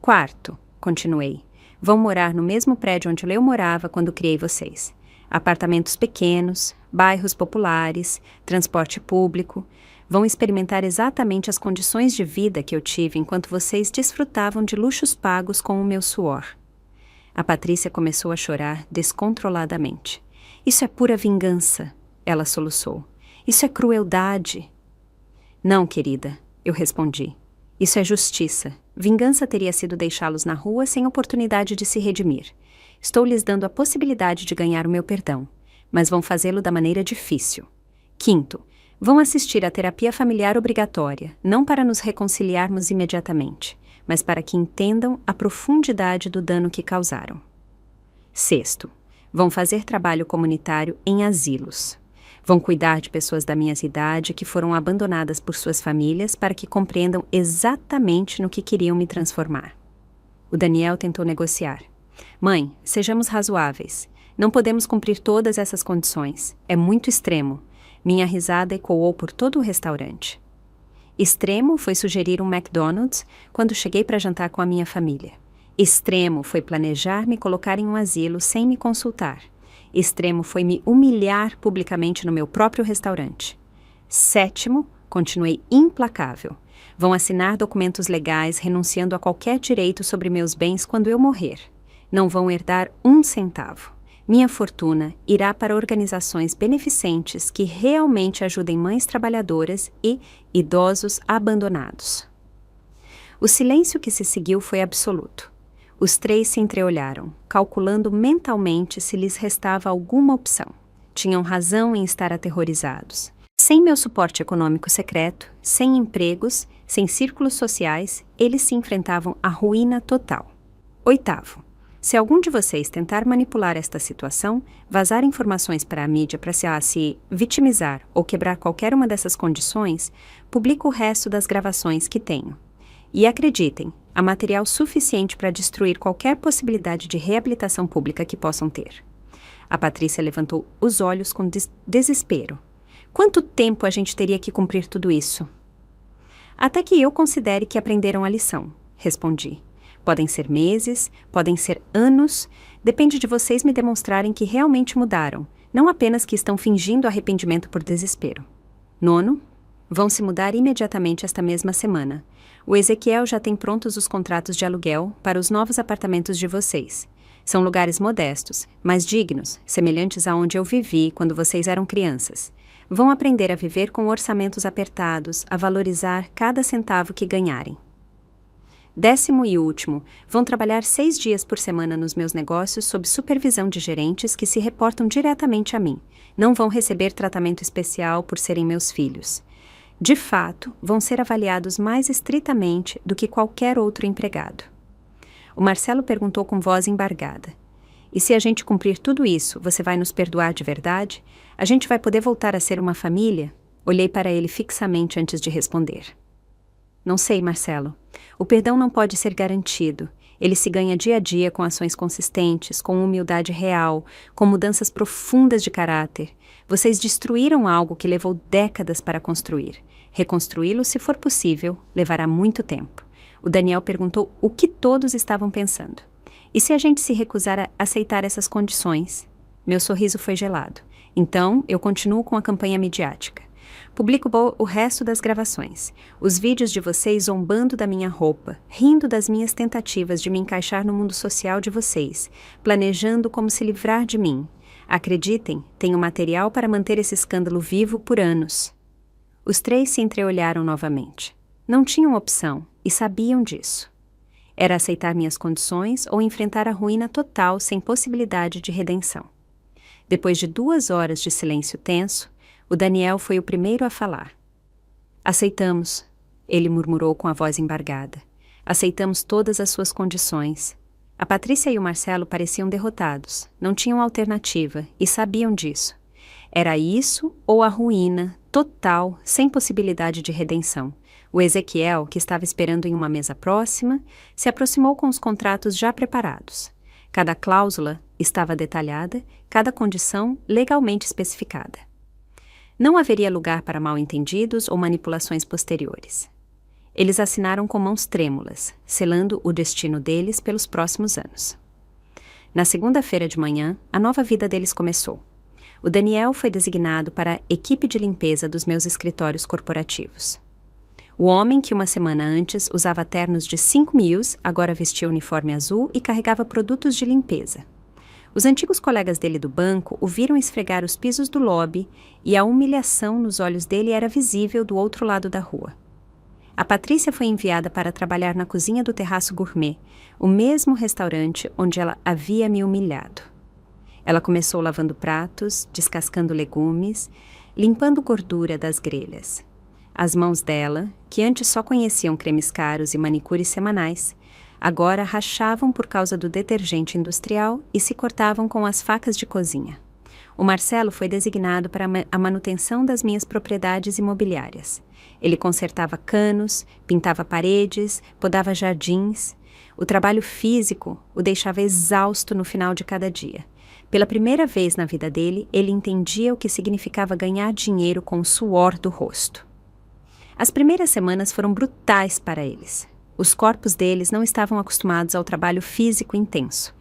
Quarto, continuei, vão morar no mesmo prédio onde eu morava quando criei vocês. Apartamentos pequenos, bairros populares, transporte público. Vão experimentar exatamente as condições de vida que eu tive enquanto vocês desfrutavam de luxos pagos com o meu suor. A Patrícia começou a chorar descontroladamente. Isso é pura vingança, ela soluçou. Isso é crueldade. Não, querida, eu respondi. Isso é justiça. Vingança teria sido deixá-los na rua sem oportunidade de se redimir. Estou lhes dando a possibilidade de ganhar o meu perdão, mas vão fazê-lo da maneira difícil. Quinto, vão assistir à terapia familiar obrigatória, não para nos reconciliarmos imediatamente, mas para que entendam a profundidade do dano que causaram. Sexto, vão fazer trabalho comunitário em asilos. Vão cuidar de pessoas da minha idade que foram abandonadas por suas famílias para que compreendam exatamente no que queriam me transformar. O Daniel tentou negociar. Mãe, sejamos razoáveis. Não podemos cumprir todas essas condições. É muito extremo. Minha risada ecoou por todo o restaurante. Extremo foi sugerir um McDonald's quando cheguei para jantar com a minha família. Extremo foi planejar me colocar em um asilo sem me consultar. Extremo foi me humilhar publicamente no meu próprio restaurante. Sétimo, continuei implacável. Vão assinar documentos legais renunciando a qualquer direito sobre meus bens quando eu morrer. Não vão herdar um centavo. Minha fortuna irá para organizações beneficentes que realmente ajudem mães trabalhadoras e idosos abandonados. O silêncio que se seguiu foi absoluto. Os três se entreolharam, calculando mentalmente se lhes restava alguma opção. Tinham razão em estar aterrorizados. Sem meu suporte econômico secreto, sem empregos, sem círculos sociais, eles se enfrentavam à ruína total. Oitavo. Se algum de vocês tentar manipular esta situação, vazar informações para a mídia para se vitimizar ou quebrar qualquer uma dessas condições, publico o resto das gravações que tenho. E acreditem, há material suficiente para destruir qualquer possibilidade de reabilitação pública que possam ter. A Patrícia levantou os olhos com desespero. Quanto tempo a gente teria que cumprir tudo isso? Até que eu considere que aprenderam a lição, respondi. Podem ser meses, podem ser anos, depende de vocês me demonstrarem que realmente mudaram, não apenas que estão fingindo arrependimento por desespero. Nono, vão se mudar imediatamente esta mesma semana. O Ezequiel já tem prontos os contratos de aluguel para os novos apartamentos de vocês. São lugares modestos, mas dignos, semelhantes a onde eu vivi quando vocês eram crianças. Vão aprender a viver com orçamentos apertados, a valorizar cada centavo que ganharem. 10º e último, vão trabalhar 6 dias por semana nos meus negócios sob supervisão de gerentes que se reportam diretamente a mim. Não vão receber tratamento especial por serem meus filhos. De fato, vão ser avaliados mais estritamente do que qualquer outro empregado. O Marcelo perguntou com voz embargada. E se a gente cumprir tudo isso, você vai nos perdoar de verdade? A gente vai poder voltar a ser uma família? Olhei para ele fixamente antes de responder. Não sei, Marcelo. O perdão não pode ser garantido. Ele se ganha dia a dia com ações consistentes, com humildade real, com mudanças profundas de caráter. Vocês destruíram algo que levou décadas para construir. Reconstruí-lo, se for possível, levará muito tempo. O Daniel perguntou o que todos estavam pensando. E se a gente se recusar a aceitar essas condições? Meu sorriso foi gelado. Então, eu continuo com a campanha midiática. Publico o resto das gravações. Os vídeos de vocês zombando da minha roupa, rindo das minhas tentativas de me encaixar no mundo social de vocês, planejando como se livrar de mim. Acreditem, tenho material para manter esse escândalo vivo por anos. Os três se entreolharam novamente. Não tinham opção e sabiam disso. Era aceitar minhas condições ou enfrentar a ruína total sem possibilidade de redenção. Depois de 2 horas de silêncio tenso, o Daniel foi o primeiro a falar. Aceitamos, ele murmurou com a voz embargada. Aceitamos todas as suas condições. A Patrícia e o Marcelo pareciam derrotados, não tinham alternativa e sabiam disso. Era isso ou a ruína total, sem possibilidade de redenção. O Ezequiel, que estava esperando em uma mesa próxima, se aproximou com os contratos já preparados. Cada cláusula estava detalhada, cada condição legalmente especificada. Não haveria lugar para mal-entendidos ou manipulações posteriores. Eles assinaram com mãos trêmulas, selando o destino deles pelos próximos anos. Na segunda-feira de manhã, a nova vida deles começou. O Daniel foi designado para a equipe de limpeza dos meus escritórios corporativos. O homem que uma semana antes usava ternos de 5 mil, agora vestia uniforme azul e carregava produtos de limpeza. Os antigos colegas dele do banco o viram esfregar os pisos do lobby e a humilhação nos olhos dele era visível do outro lado da rua. A Patrícia foi enviada para trabalhar na cozinha do Terraço Gourmet, o mesmo restaurante onde ela havia me humilhado. Ela começou lavando pratos, descascando legumes, limpando gordura das grelhas. As mãos dela, que antes só conheciam cremes caros e manicures semanais, agora rachavam por causa do detergente industrial e se cortavam com as facas de cozinha. O Marcelo foi designado para a manutenção das minhas propriedades imobiliárias. Ele consertava canos, pintava paredes, podava jardins. O trabalho físico o deixava exausto no final de cada dia. Pela primeira vez na vida dele, ele entendia o que significava ganhar dinheiro com o suor do rosto. As primeiras semanas foram brutais para eles. Os corpos deles não estavam acostumados ao trabalho físico intenso.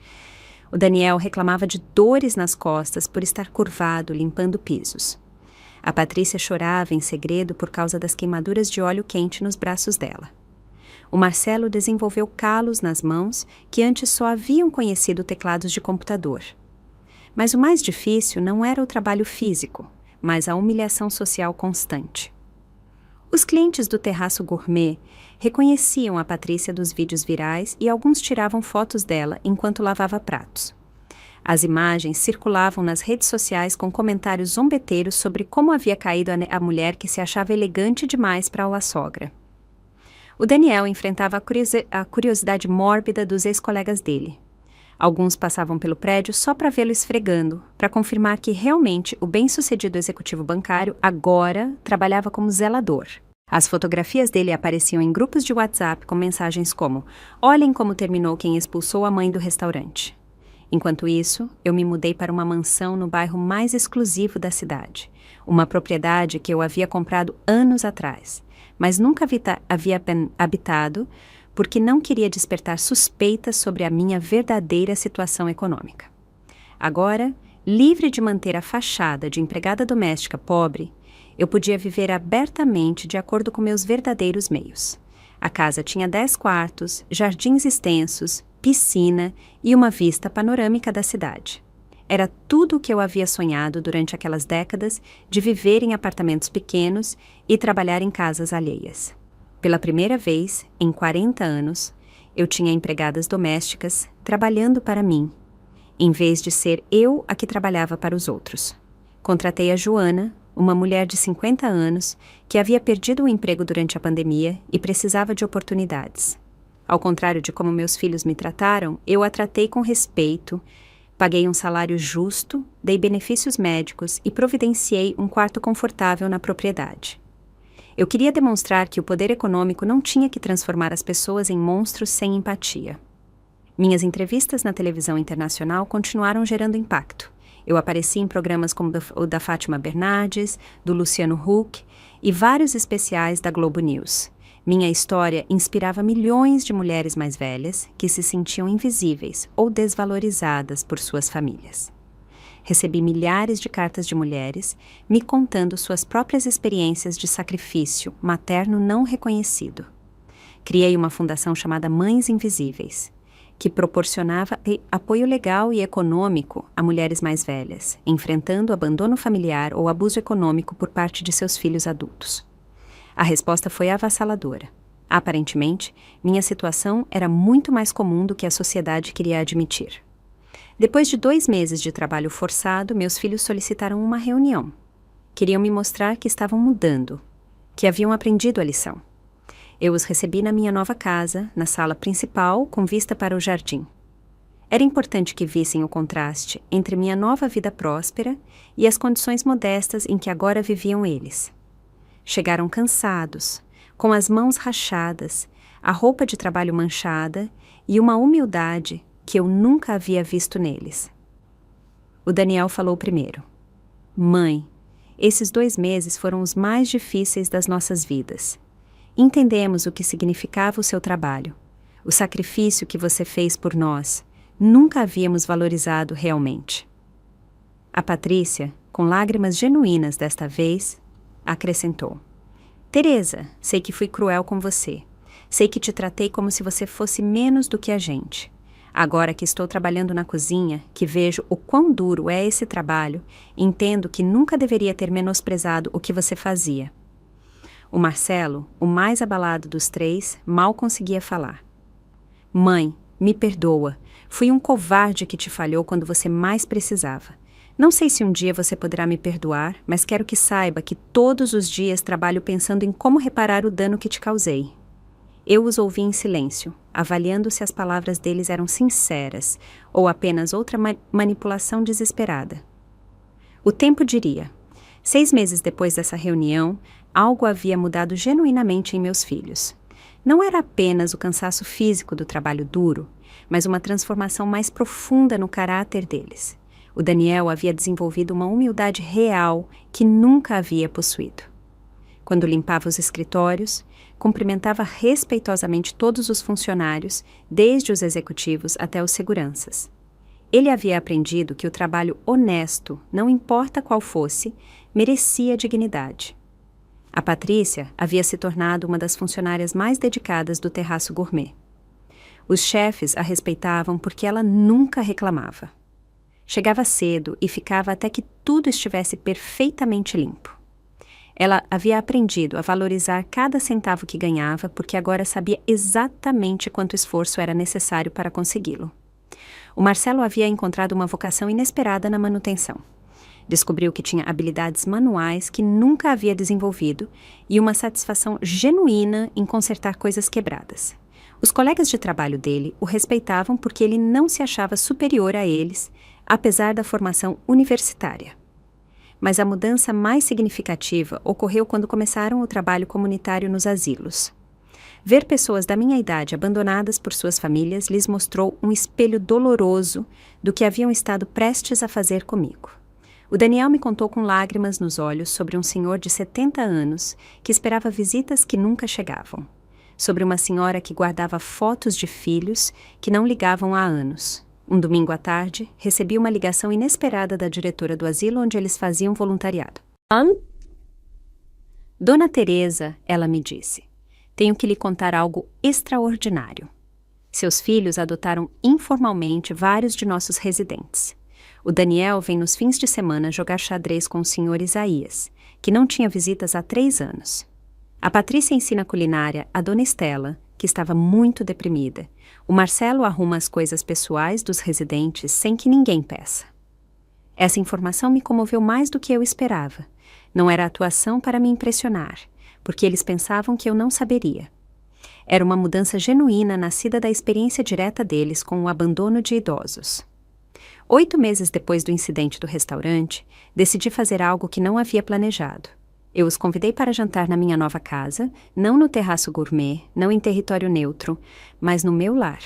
O Daniel reclamava de dores nas costas por estar curvado, limpando pisos. A Patrícia chorava em segredo por causa das queimaduras de óleo quente nos braços dela. O Marcelo desenvolveu calos nas mãos que antes só haviam conhecido teclados de computador. Mas o mais difícil não era o trabalho físico, mas a humilhação social constante. Os clientes do Terraço Gourmet reconheciam a Patrícia dos vídeos virais e alguns tiravam fotos dela enquanto lavava pratos. As imagens circulavam nas redes sociais com comentários zombeteiros sobre como havia caído a mulher que se achava elegante demais para a sogra. O Daniel enfrentava a curiosidade mórbida dos ex-colegas dele. Alguns passavam pelo prédio só para vê-lo esfregando, para confirmar que realmente o bem-sucedido executivo bancário agora trabalhava como zelador. As fotografias dele apareciam em grupos de WhatsApp com mensagens como: "Olhem como terminou quem expulsou a mãe do restaurante." Enquanto isso, eu me mudei para uma mansão no bairro mais exclusivo da cidade, uma propriedade que eu havia comprado anos atrás, mas nunca havia habitado porque não queria despertar suspeitas sobre a minha verdadeira situação econômica. Agora, livre de manter a fachada de empregada doméstica pobre, eu podia viver abertamente de acordo com meus verdadeiros meios. A casa tinha 10 quartos, jardins extensos, piscina e uma vista panorâmica da cidade. Era tudo o que eu havia sonhado durante aquelas décadas de viver em apartamentos pequenos e trabalhar em casas alheias. Pela primeira vez, em 40 anos, eu tinha empregadas domésticas trabalhando para mim, em vez de ser eu a que trabalhava para os outros. Contratei a Joana, uma mulher de 50 anos que havia perdido o emprego durante a pandemia e precisava de oportunidades. Ao contrário de como meus filhos me trataram, eu a tratei com respeito, paguei um salário justo, dei benefícios médicos e providenciei um quarto confortável na propriedade. Eu queria demonstrar que o poder econômico não tinha que transformar as pessoas em monstros sem empatia. Minhas entrevistas na televisão internacional continuaram gerando impacto. Eu apareci em programas como o da Fátima Bernardes, do Luciano Huck e vários especiais da Globo News. Minha história inspirava milhões de mulheres mais velhas que se sentiam invisíveis ou desvalorizadas por suas famílias. Recebi milhares de cartas de mulheres me contando suas próprias experiências de sacrifício materno não reconhecido. Criei uma fundação chamada Mães Invisíveis, que proporcionava apoio legal e econômico a mulheres mais velhas, enfrentando abandono familiar ou abuso econômico por parte de seus filhos adultos. A resposta foi avassaladora. Aparentemente, minha situação era muito mais comum do que a sociedade queria admitir. Depois de 2 meses de trabalho forçado, meus filhos solicitaram uma reunião. Queriam me mostrar que estavam mudando, que haviam aprendido a lição. Eu os recebi na minha nova casa, na sala principal, com vista para o jardim. Era importante que vissem o contraste entre minha nova vida próspera e as condições modestas em que agora viviam eles. Chegaram cansados, com as mãos rachadas, a roupa de trabalho manchada e uma humildade que eu nunca havia visto neles. O Daniel falou primeiro. Mãe, esses 2 meses foram os mais difíceis das nossas vidas. Entendemos o que significava o seu trabalho, o sacrifício que você fez por nós. Nunca havíamos valorizado realmente. A Patrícia, com lágrimas genuínas desta vez, acrescentou. Teresa, sei que fui cruel com você. Sei que te tratei como se você fosse menos do que a gente. Agora que estou trabalhando na cozinha, que vejo o quão duro é esse trabalho, entendo que nunca deveria ter menosprezado o que você fazia. O Marcelo, o mais abalado dos 3, mal conseguia falar. Mãe, me perdoa. Fui um covarde que te falhou quando você mais precisava. Não sei se um dia você poderá me perdoar, mas quero que saiba que todos os dias trabalho pensando em como reparar o dano que te causei. Eu os ouvi em silêncio, avaliando se as palavras deles eram sinceras ou apenas outra manipulação desesperada. O tempo diria. 6 meses depois dessa reunião, algo havia mudado genuinamente em meus filhos. Não era apenas o cansaço físico do trabalho duro, mas uma transformação mais profunda no caráter deles. O Daniel havia desenvolvido uma humildade real que nunca havia possuído. Quando limpava os escritórios, cumprimentava respeitosamente todos os funcionários, desde os executivos até os seguranças. Ele havia aprendido que o trabalho honesto, não importa qual fosse, merecia dignidade. A Patrícia havia se tornado uma das funcionárias mais dedicadas do Terraço Gourmet. Os chefes a respeitavam porque ela nunca reclamava. Chegava cedo e ficava até que tudo estivesse perfeitamente limpo. Ela havia aprendido a valorizar cada centavo que ganhava porque agora sabia exatamente quanto esforço era necessário para consegui-lo. O Marcelo havia encontrado uma vocação inesperada na manutenção. Descobriu que tinha habilidades manuais que nunca havia desenvolvido e uma satisfação genuína em consertar coisas quebradas. Os colegas de trabalho dele o respeitavam porque ele não se achava superior a eles, apesar da formação universitária. Mas a mudança mais significativa ocorreu quando começaram o trabalho comunitário nos asilos. Ver pessoas da minha idade abandonadas por suas famílias lhes mostrou um espelho doloroso do que haviam estado prestes a fazer comigo. O Daniel me contou com lágrimas nos olhos sobre um senhor de 70 anos que esperava visitas que nunca chegavam. Sobre uma senhora que guardava fotos de filhos que não ligavam há anos. Um domingo à tarde, recebi uma ligação inesperada da diretora do asilo onde eles faziam voluntariado. Dona Teresa, ela me disse, tenho que lhe contar algo extraordinário. Seus filhos adotaram informalmente vários de nossos residentes. O Daniel vem nos fins de semana jogar xadrez com o senhor Isaías, que não tinha visitas há 3 anos. A Patrícia ensina culinária à dona Estela, que estava muito deprimida. O Marcelo arruma as coisas pessoais dos residentes sem que ninguém peça. Essa informação me comoveu mais do que eu esperava. Não era atuação para me impressionar, porque eles pensavam que eu não saberia. Era uma mudança genuína nascida da experiência direta deles com o abandono de idosos. 8 meses depois do incidente do restaurante, decidi fazer algo que não havia planejado. Eu os convidei para jantar na minha nova casa, não no Terraço Gourmet, não em território neutro, mas no meu lar.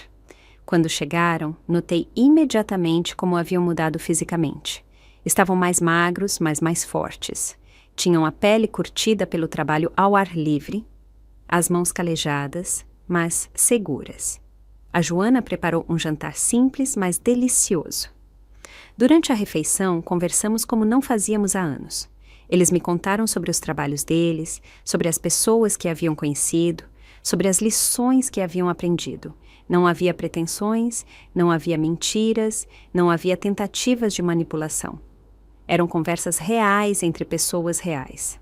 Quando chegaram, notei imediatamente como haviam mudado fisicamente. Estavam mais magros, mas mais fortes. Tinham a pele curtida pelo trabalho ao ar livre, as mãos calejadas, mas seguras. A Joana preparou um jantar simples, mas delicioso. Durante a refeição, conversamos como não fazíamos há anos. Eles me contaram sobre os trabalhos deles, sobre as pessoas que haviam conhecido, sobre as lições que haviam aprendido. Não havia pretensões, não havia mentiras, não havia tentativas de manipulação. Eram conversas reais entre pessoas reais.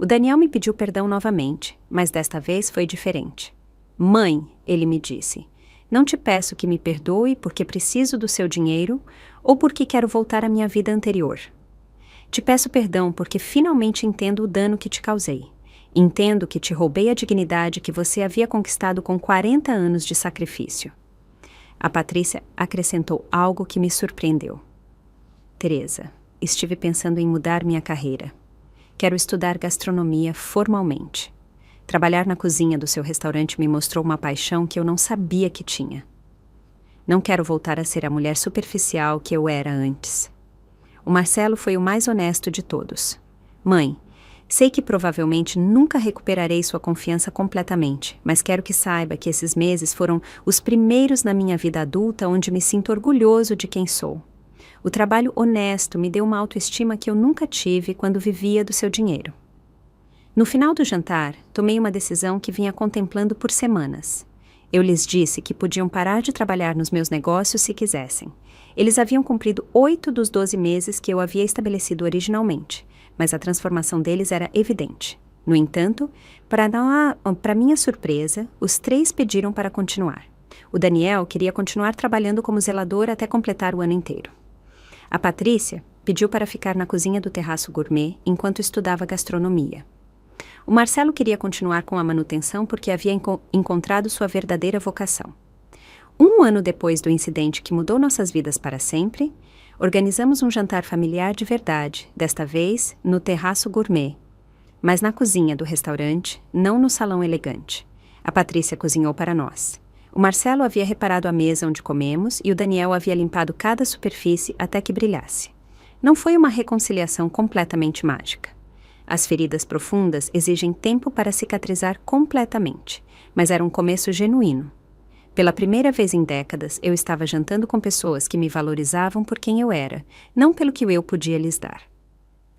O Daniel me pediu perdão novamente, mas desta vez foi diferente. Mãe, ele me disse, não te peço que me perdoe porque preciso do seu dinheiro ou porque quero voltar à minha vida anterior. Te peço perdão porque finalmente entendo o dano que te causei. Entendo que te roubei a dignidade que você havia conquistado com 40 anos de sacrifício. A Patrícia acrescentou algo que me surpreendeu. Teresa, estive pensando em mudar minha carreira. Quero estudar gastronomia formalmente. Trabalhar na cozinha do seu restaurante me mostrou uma paixão que eu não sabia que tinha. Não quero voltar a ser a mulher superficial que eu era antes. O Marcelo foi o mais honesto de todos. Mãe, sei que provavelmente nunca recuperarei sua confiança completamente, mas quero que saiba que esses meses foram os primeiros na minha vida adulta onde me sinto orgulhoso de quem sou. O trabalho honesto me deu uma autoestima que eu nunca tive quando vivia do seu dinheiro. No final do jantar, tomei uma decisão que vinha contemplando por semanas. Eu lhes disse que podiam parar de trabalhar nos meus negócios se quisessem. Eles haviam cumprido 8 dos 12 meses que eu havia estabelecido originalmente, mas a transformação deles era evidente. No entanto, para minha surpresa, os 3 pediram para continuar. O Daniel queria continuar trabalhando como zelador até completar o ano inteiro. A Patrícia pediu para ficar na cozinha do Terraço Gourmet enquanto estudava gastronomia. O Marcelo queria continuar com a manutenção porque havia encontrado sua verdadeira vocação. 1 ano depois do incidente que mudou nossas vidas para sempre, organizamos um jantar familiar de verdade, desta vez no Terraço Gourmet, mas na cozinha do restaurante, não no salão elegante. A Patrícia cozinhou para nós. O Marcelo havia reparado a mesa onde comemos e o Daniel havia limpado cada superfície até que brilhasse. Não foi uma reconciliação completamente mágica. As feridas profundas exigem tempo para cicatrizar completamente, mas era um começo genuíno. Pela primeira vez em décadas, eu estava jantando com pessoas que me valorizavam por quem eu era, não pelo que eu podia lhes dar.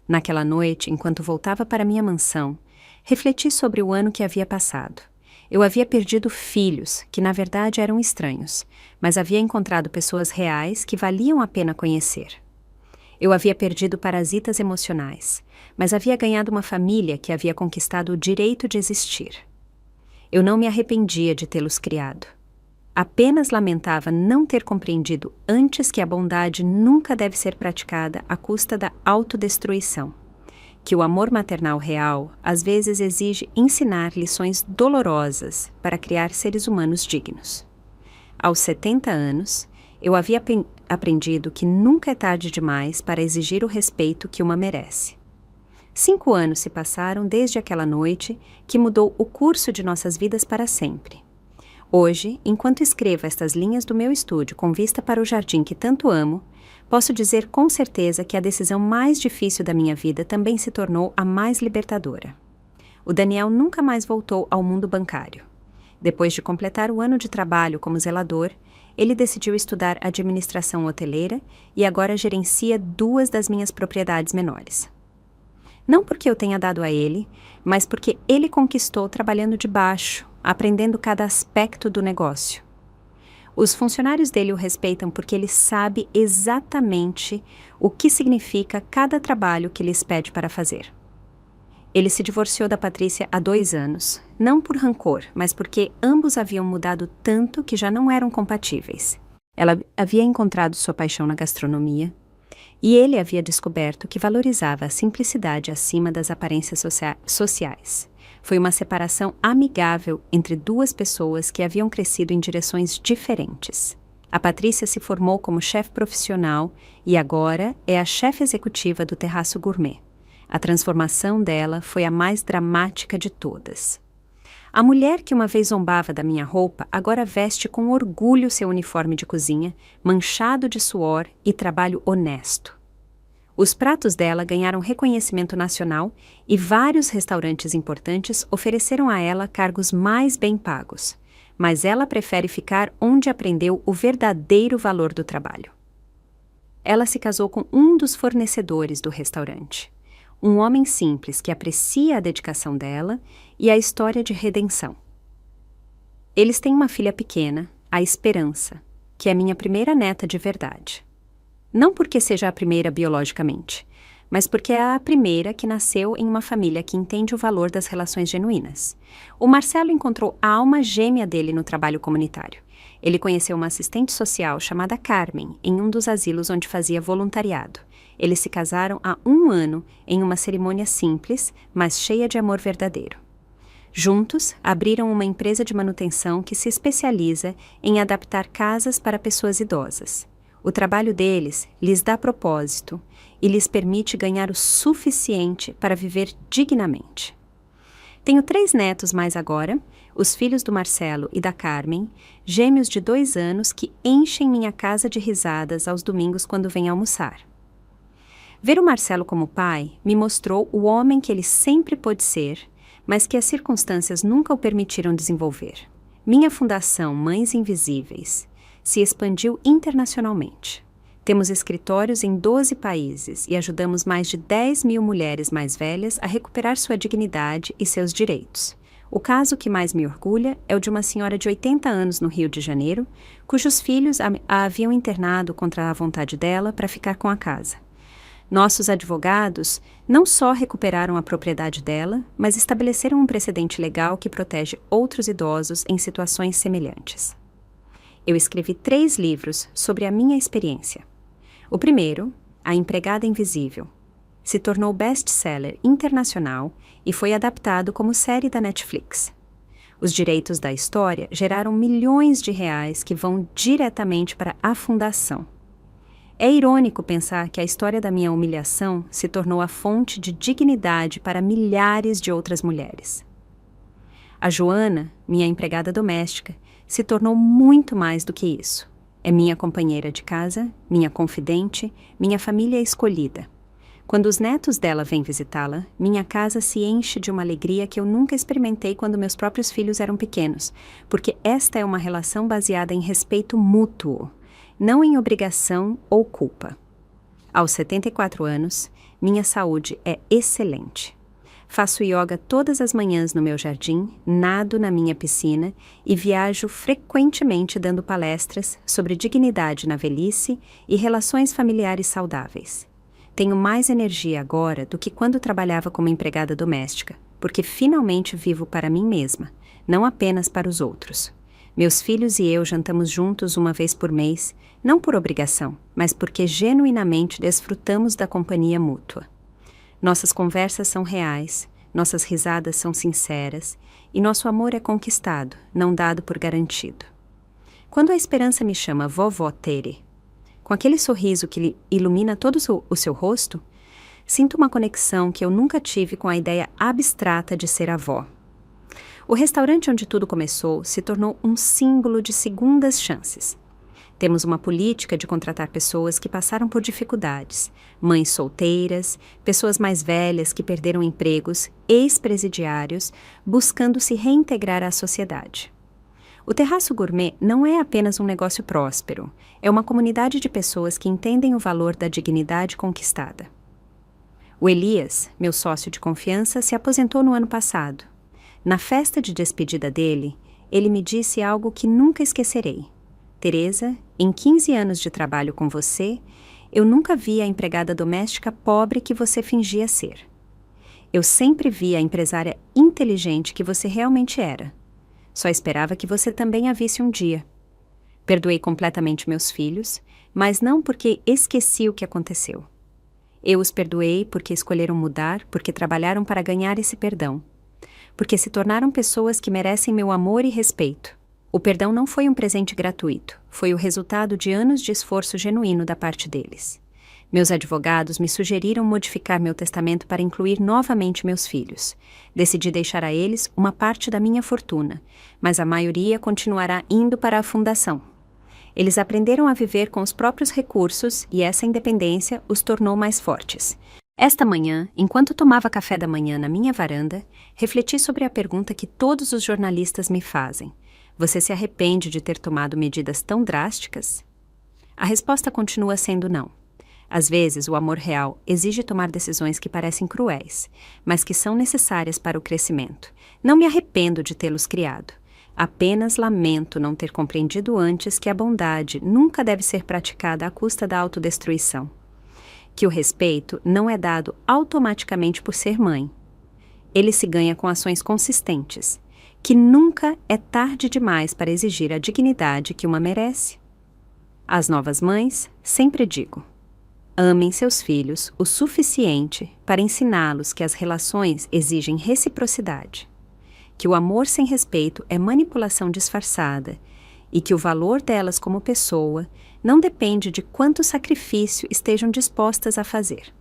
Naquela noite, enquanto voltava para minha mansão, refleti sobre o ano que havia passado. Eu havia perdido filhos, que na verdade eram estranhos, mas havia encontrado pessoas reais que valiam a pena conhecer. Eu havia perdido parasitas emocionais, mas havia ganhado uma família que havia conquistado o direito de existir. Eu não me arrependia de tê-los criado. Apenas lamentava não ter compreendido antes que a bondade nunca deve ser praticada à custa da autodestruição, que o amor maternal real às vezes exige ensinar lições dolorosas para criar seres humanos dignos. Aos 70 anos, eu havia aprendido que nunca é tarde demais para exigir o respeito que uma merece. 5 anos se passaram desde aquela noite que mudou o curso de nossas vidas para sempre. Hoje, enquanto escrevo estas linhas do meu estúdio com vista para o jardim que tanto amo, posso dizer com certeza que a decisão mais difícil da minha vida também se tornou a mais libertadora. O Daniel nunca mais voltou ao mundo bancário. Depois de completar o ano de trabalho como zelador, ele decidiu estudar administração hoteleira e agora gerencia 2 das minhas propriedades menores. Não porque eu tenha dado a ele, mas porque ele conquistou trabalhando de baixo, aprendendo cada aspecto do negócio. Os funcionários dele o respeitam porque ele sabe exatamente o que significa cada trabalho que lhes pede para fazer. Ele se divorciou da Patrícia há 2 anos, não por rancor, mas porque ambos haviam mudado tanto que já não eram compatíveis. Ela havia encontrado sua paixão na gastronomia, e ele havia descoberto que valorizava a simplicidade acima das aparências sociais. Foi uma separação amigável entre 2 pessoas que haviam crescido em direções diferentes. A Patrícia se formou como chefe profissional e agora é a chefe executiva do Terraço Gourmet. A transformação dela foi a mais dramática de todas. A mulher que uma vez zombava da minha roupa agora veste com orgulho seu uniforme de cozinha, manchado de suor e trabalho honesto. Os pratos dela ganharam reconhecimento nacional e vários restaurantes importantes ofereceram a ela cargos mais bem pagos, mas ela prefere ficar onde aprendeu o verdadeiro valor do trabalho. Ela se casou com um dos fornecedores do restaurante, um homem simples que aprecia a dedicação dela e a história de redenção. Eles têm uma filha pequena, a Esperança, que é minha primeira neta de verdade. Não porque seja a primeira biologicamente, mas porque é a primeira que nasceu em uma família que entende o valor das relações genuínas. O Marcelo encontrou a alma gêmea dele no trabalho comunitário. Ele conheceu uma assistente social chamada Carmen em um dos asilos onde fazia voluntariado. Eles se casaram há 1 ano em uma cerimônia simples, mas cheia de amor verdadeiro. Juntos, abriram uma empresa de manutenção que se especializa em adaptar casas para pessoas idosas. O trabalho deles lhes dá propósito e lhes permite ganhar o suficiente para viver dignamente. Tenho 3 netos mais agora, os filhos do Marcelo e da Carmen, gêmeos de 2 anos que enchem minha casa de risadas aos domingos quando vêm almoçar. Ver o Marcelo como pai me mostrou o homem que ele sempre pôde ser, mas que as circunstâncias nunca o permitiram desenvolver. Minha fundação Mães Invisíveis se expandiu internacionalmente. Temos escritórios em 12 países e ajudamos mais de 10.000 mulheres mais velhas a recuperar sua dignidade e seus direitos. O caso que mais me orgulha é o de uma senhora de 80 anos no Rio de Janeiro, cujos filhos a haviam internado contra a vontade dela para ficar com a casa. Nossos advogados não só recuperaram a propriedade dela, mas estabeleceram um precedente legal que protege outros idosos em situações semelhantes. Eu escrevi 3 livros sobre a minha experiência. O primeiro, A Empregada Invisível, se tornou best-seller internacional e foi adaptado como série da Netflix. Os direitos da história geraram milhões de reais que vão diretamente para a fundação. É irônico pensar que a história da minha humilhação se tornou a fonte de dignidade para milhares de outras mulheres. A Joana, minha empregada doméstica, se tornou muito mais do que isso. É minha companheira de casa, minha confidente, minha família escolhida. Quando os netos dela vêm visitá-la, minha casa se enche de uma alegria que eu nunca experimentei quando meus próprios filhos eram pequenos, porque esta é uma relação baseada em respeito mútuo, não em obrigação ou culpa. Aos 74 anos, minha saúde é excelente. Faço yoga todas as manhãs no meu jardim, nado na minha piscina e viajo frequentemente dando palestras sobre dignidade na velhice e relações familiares saudáveis. Tenho mais energia agora do que quando trabalhava como empregada doméstica, porque finalmente vivo para mim mesma, não apenas para os outros. Meus filhos e eu jantamos juntos uma vez por mês, não por obrigação, mas porque genuinamente desfrutamos da companhia mútua. Nossas conversas são reais, nossas risadas são sinceras e nosso amor é conquistado, não dado por garantido. Quando a esperança me chama Vovó Tere, com aquele sorriso que ilumina todo o seu rosto, sinto uma conexão que eu nunca tive com a ideia abstrata de ser avó. O restaurante onde tudo começou se tornou um símbolo de segundas chances. Temos uma política de contratar pessoas que passaram por dificuldades, mães solteiras, pessoas mais velhas que perderam empregos, ex-presidiários, buscando se reintegrar à sociedade. O Terraço Gourmet não é apenas um negócio próspero, é uma comunidade de pessoas que entendem o valor da dignidade conquistada. O Elias, meu sócio de confiança, se aposentou no ano passado. Na festa de despedida dele, ele me disse algo que nunca esquecerei. Teresa, em 15 anos de trabalho com você, eu nunca vi a empregada doméstica pobre que você fingia ser. Eu sempre vi a empresária inteligente que você realmente era. Só esperava que você também a visse um dia. Perdoei completamente meus filhos, mas não porque esqueci o que aconteceu. Eu os perdoei porque escolheram mudar, porque trabalharam para ganhar esse perdão. Porque se tornaram pessoas que merecem meu amor e respeito. O perdão não foi um presente gratuito, foi o resultado de anos de esforço genuíno da parte deles. Meus advogados me sugeriram modificar meu testamento para incluir novamente meus filhos. Decidi deixar a eles uma parte da minha fortuna, mas a maioria continuará indo para a fundação. Eles aprenderam a viver com os próprios recursos e essa independência os tornou mais fortes. Esta manhã, enquanto tomava café da manhã na minha varanda, refleti sobre a pergunta que todos os jornalistas me fazem. Você se arrepende de ter tomado medidas tão drásticas? A resposta continua sendo não. Às vezes, o amor real exige tomar decisões que parecem cruéis, mas que são necessárias para o crescimento. Não me arrependo de tê-los criado. Apenas lamento não ter compreendido antes que a bondade nunca deve ser praticada à custa da autodestruição. que o respeito não é dado automaticamente por ser mãe. Ele se ganha com ações consistentes, que nunca é tarde demais para exigir a dignidade que uma merece. Às novas mães, sempre digo: amem seus filhos o suficiente para ensiná-los que as relações exigem reciprocidade, que o amor sem respeito é manipulação disfarçada e que o valor delas como pessoa não depende de quanto sacrifício estejam dispostas a fazer.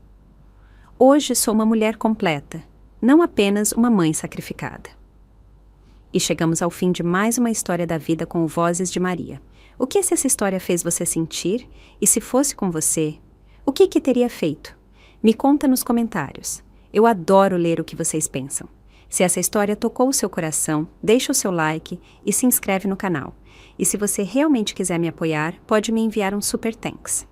Hoje sou uma mulher completa, não apenas uma mãe sacrificada. E chegamos ao fim de mais uma história da vida com o Vozes de Maria. O que essa história fez você sentir? E se fosse com você, o que teria feito? Me conta nos comentários. Eu adoro ler o que vocês pensam. Se essa história tocou o seu coração, deixa o seu like e se inscreve no canal. E se você realmente quiser me apoiar, pode me enviar um super thanks.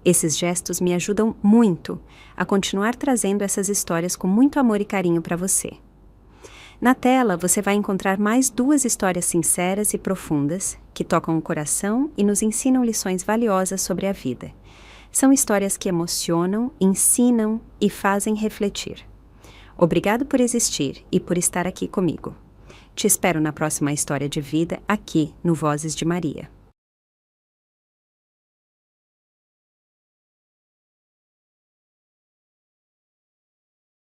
Esses gestos me ajudam muito a continuar trazendo essas histórias com muito amor e carinho para você. Na tela, você vai encontrar mais 2 histórias sinceras e profundas que tocam o coração e nos ensinam lições valiosas sobre a vida. São histórias que emocionam, ensinam e fazem refletir. Obrigado por existir e por estar aqui comigo. Te espero na próxima história de vida aqui no Vozes de Maria.